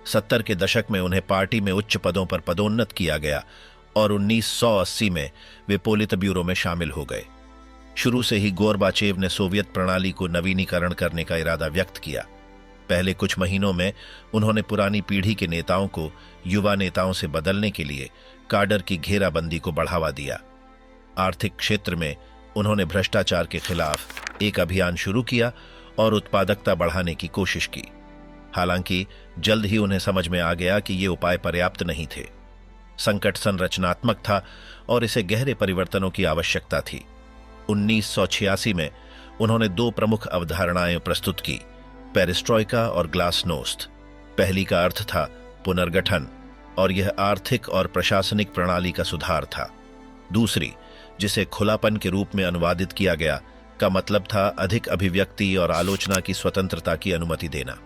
70 के दशक में उन्हें पार्टी में उच्च पदों पर पदोन्नत किया गया और 1980 में वे पोलित ब्यूरो में शामिल हो गए। शुरू से ही गोर्बाचेव ने सोवियत प्रणाली को नवीनीकरण करने का इरादा व्यक्त किया। पहले कुछ महीनों में उन्होंने पुरानी पीढ़ी के नेताओं को युवा नेताओं से बदलने के लिए काडर की घेराबंदी को बढ़ावा दिया। आर्थिक क्षेत्र में उन्होंने भ्रष्टाचार के खिलाफ एक अभियान शुरू किया और उत्पादकता बढ़ाने की कोशिश की। हालांकि जल्द ही उन्हें समझ में आ गया कि ये उपाय पर्याप्त नहीं थे। संकट संरचनात्मक था और इसे गहरे परिवर्तनों की आवश्यकता थी। 1986 में उन्होंने 2 प्रमुख अवधारणाएं प्रस्तुत की, पेरिस्ट्रोइका और ग्लासनोस्त। पहली का अर्थ था पुनर्गठन और यह आर्थिक और प्रशासनिक प्रणाली का सुधार था। दूसरी, जिसे खुलापन के रूप में अनुवादित किया गया, का मतलब था अधिक अभिव्यक्ति और आलोचना की स्वतंत्रता की अनुमति देना।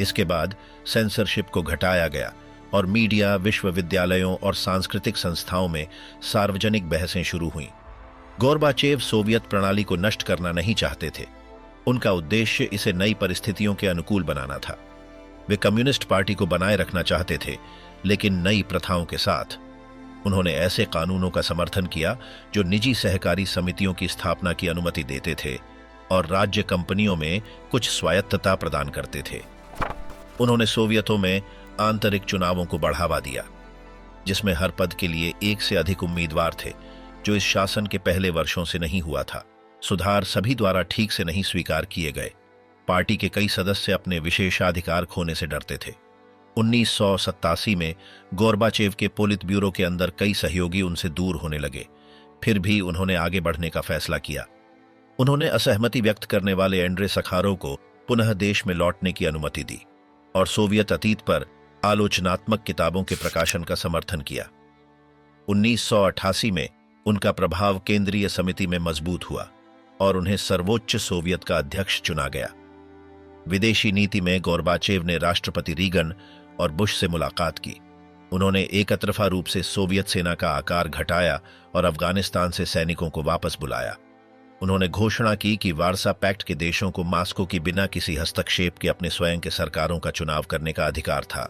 इसके बाद सेंसरशिप को घटाया गया और मीडिया, विश्वविद्यालयों और सांस्कृतिक संस्थाओं में सार्वजनिक बहसें शुरू हुईं। गोर्बाचेव सोवियत प्रणाली को नष्ट करना नहीं चाहते थे। उनका उद्देश्य इसे नई परिस्थितियों के अनुकूल बनाना था। वे कम्युनिस्ट पार्टी को बनाए रखना चाहते थे, लेकिन नई प्रथाओं के साथ। उन्होंने ऐसे कानूनों का समर्थन किया जो निजी सहकारी समितियों की स्थापना की अनुमति देते थे और राज्य कंपनियों में कुछ स्वायत्तता प्रदान करते थे। उन्होंने सोवियतों में आंतरिक चुनावों को बढ़ावा दिया, जिसमें हर पद के लिए 1 से अधिक उम्मीदवार थे, जो इस शासन के पहले वर्षों से नहीं हुआ था। सुधार सभी द्वारा ठीक से नहीं स्वीकार किए गए। पार्टी के कई सदस्य अपने विशेषाधिकार खोने से डरते थे। 1987 में गोर्बाचेव के पोलित ब्यूरो के अंदर कई सहयोगी उनसे दूर होने लगे। फिर भी उन्होंने आगे बढ़ने का फैसला किया। उन्होंने असहमति व्यक्त करने वाले एंड्रे सखारोव को पुनः देश में लौटने की अनुमति दी और सोवियत अतीत पर आलोचनात्मक किताबों के प्रकाशन का समर्थन किया। 1988 में उनका प्रभाव केंद्रीय समिति में मजबूत हुआ और उन्हें सर्वोच्च सोवियत का अध्यक्ष चुना गया। विदेशी नीति में गोर्बाचेव ने राष्ट्रपति रीगन और बुश से मुलाकात की। उन्होंने एकतरफा रूप से सोवियत सेना का आकार घटाया और अफगानिस्तान से सैनिकों को वापस बुलाया। उन्होंने घोषणा की कि वार्सा पैक्ट के देशों को मॉस्को की बिना किसी हस्तक्षेप के अपने स्वयं के सरकारों का चुनाव करने का अधिकार था।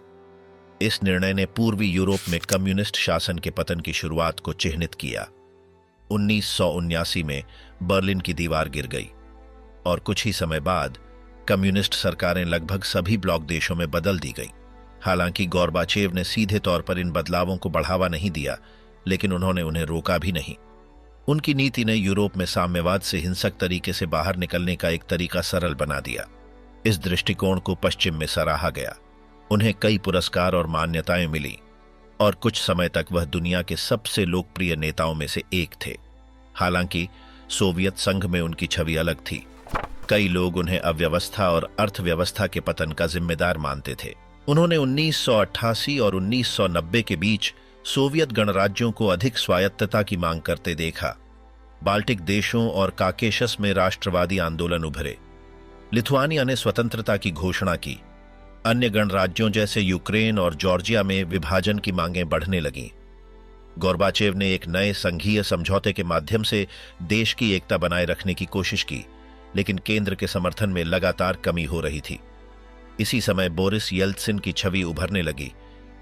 इस निर्णय ने पूर्वी यूरोप में कम्युनिस्ट शासन के पतन की शुरुआत को चिह्नित किया। 1979 में बर्लिन की दीवार गिर गई और कुछ ही समय बाद कम्युनिस्ट सरकारें लगभग सभी ब्लॉक देशों में बदल दी गई। हालांकि गोर्बाचेव ने सीधे तौर पर इन बदलावों को बढ़ावा नहीं दिया, लेकिन उन्होंने उन्हें रोका भी नहीं। उनकी नीति ने यूरोप में साम्यवाद से हिंसक तरीके से बाहर निकलने का एक तरीका सरल बना दिया। इस दृष्टिकोण को पश्चिम में सराहा गया। उन्हें कई पुरस्कार और मान्यताएं मिली और कुछ समय तक वह दुनिया के सबसे लोकप्रिय नेताओं में से एक थे। हालांकि सोवियत संघ में उनकी छवि अलग थी। कई लोग उन्हें अव्यवस्था और अर्थव्यवस्था के पतन का जिम्मेदार मानते थे। उन्होंने 1988 और 1990 के बीच सोवियत गणराज्यों को अधिक स्वायत्तता की मांग करते देखा। बाल्टिक देशों और काकेशस में राष्ट्रवादी आंदोलन उभरे। लिथुआनिया ने स्वतंत्रता की घोषणा की। अन्य गणराज्यों जैसे यूक्रेन और जॉर्जिया में विभाजन की मांगें बढ़ने लगीं। गोर्बाचेव ने एक नए संघीय समझौते के माध्यम से देश की एकता बनाए रखने की कोशिश की, लेकिन केंद्र के समर्थन में लगातार कमी हो रही थी। इसी समय बोरिस येल्त्सिन की छवि उभरने लगी,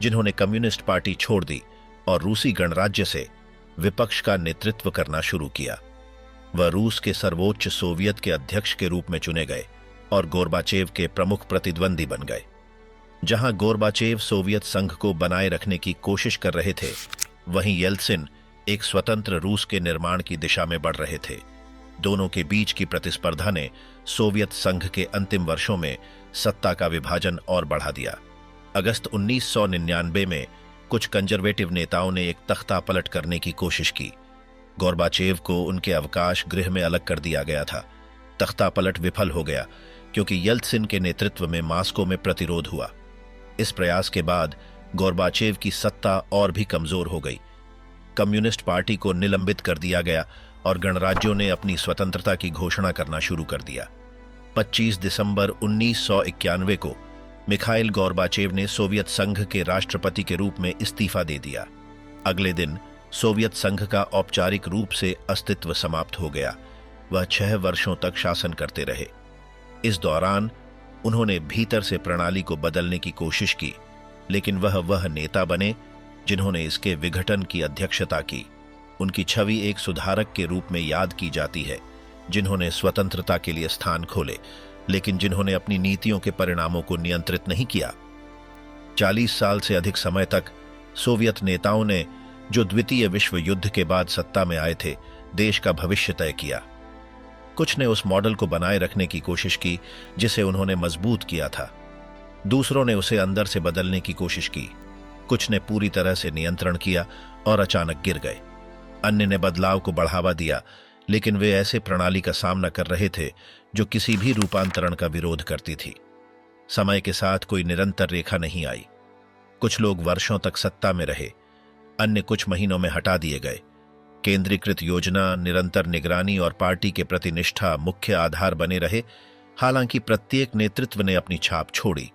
जिन्होंने कम्युनिस्ट पार्टी छोड़ दी और रूसी गणराज्य से विपक्ष का नेतृत्व करना शुरू किया। वह रूस के सर्वोच्च सोवियत के अध्यक्ष के रूप में चुने गए और गोर्बाचेव के प्रमुख प्रतिद्वंदी बन गए। जहां गोर्बाचेव सोवियत संघ को बनाए रखने की कोशिश कर रहे थे, वहीं येल्त्सिन एक स्वतंत्र रूस के निर्माण की दिशा में बढ़ रहे थे। दोनों के बीच की प्रतिस्पर्धा ने सोवियत संघ के अंतिम वर्षों में सत्ता का विभाजन और बढ़ा दिया। अगस्त 1999 में कुछ कंजर्वेटिव नेताओं ने एक तख्ता पलट करने की कोशिश की। गोर्बाचेव को उनके अवकाश गृह में अलग कर दिया गया था। तख्ता पलट विफल हो गया क्योंकि येल्त्सिन के नेतृत्व में मास्को में प्रतिरोध हुआ। इस प्रयास के बाद गोर्बाचेव की सत्ता और भी कमजोर हो गई। कम्युनिस्ट पार्टी को निलंबित कर दिया गया और गणराज्यों ने अपनी स्वतंत्रता की घोषणा करना शुरू कर दिया। 25 दिसंबर 1991 को मिखाइल गोर्बाचेव ने सोवियत संघ के राष्ट्रपति के रूप में इस्तीफा दे दिया। अगले दिन सोवियत संघ का औपचारिक रूप से अस्तित्व समाप्त हो गया। वह 6 वर्षों तक शासन करते रहे। इस दौरान उन्होंने भीतर से प्रणाली को बदलने की कोशिश की, लेकिन वह नेता बने जिन्होंने इसके विघटन की अध्यक्षता की। उनकी छवि एक सुधारक के रूप में याद की जाती है, जिन्होंने स्वतंत्रता के लिए स्थान खोले, लेकिन जिन्होंने अपनी नीतियों के परिणामों को नियंत्रित नहीं किया। 40 साल से अधिक समय तक सोवियत नेताओं ने, जो द्वितीय विश्व युद्ध के बाद सत्ता में आए थे, देश का भविष्य तय किया। कुछ ने उस मॉडल को बनाए रखने की कोशिश की जिसे उन्होंने मजबूत किया था। दूसरों ने उसे अंदर से बदलने की कोशिश की। कुछ ने पूरी तरह से नियंत्रण किया और अचानक गिर गए। अन्य ने बदलाव को बढ़ावा दिया, लेकिन वे ऐसे प्रणाली का सामना कर रहे थे जो किसी भी रूपांतरण का विरोध करती थी। समय के साथ कोई निरंतर रेखा नहीं आई। कुछ लोग वर्षों तक सत्ता में रहे, अन्य कुछ महीनों में हटा दिए गए। केंद्रीकृत योजना, निरंतर निगरानी और पार्टी के प्रति निष्ठा मुख्य आधार बने रहे। हालांकि प्रत्येक नेतृत्व ने अपनी छाप छोड़ी।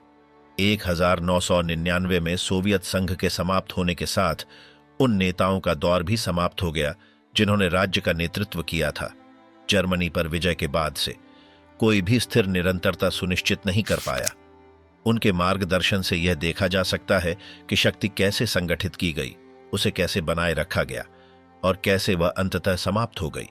1999 में सोवियत संघ के समाप्त होने के साथ उन नेताओं का दौर भी समाप्त हो गया जिन्होंने राज्य का नेतृत्व किया था। जर्मनी पर विजय के बाद से कोई भी स्थिर निरंतरता सुनिश्चित नहीं कर पाया। उनके मार्गदर्शन से यह देखा जा सकता है कि शक्ति कैसे संगठित की गई, उसे कैसे बनाए रखा गया और कैसे वह अंततः समाप्त हो गई।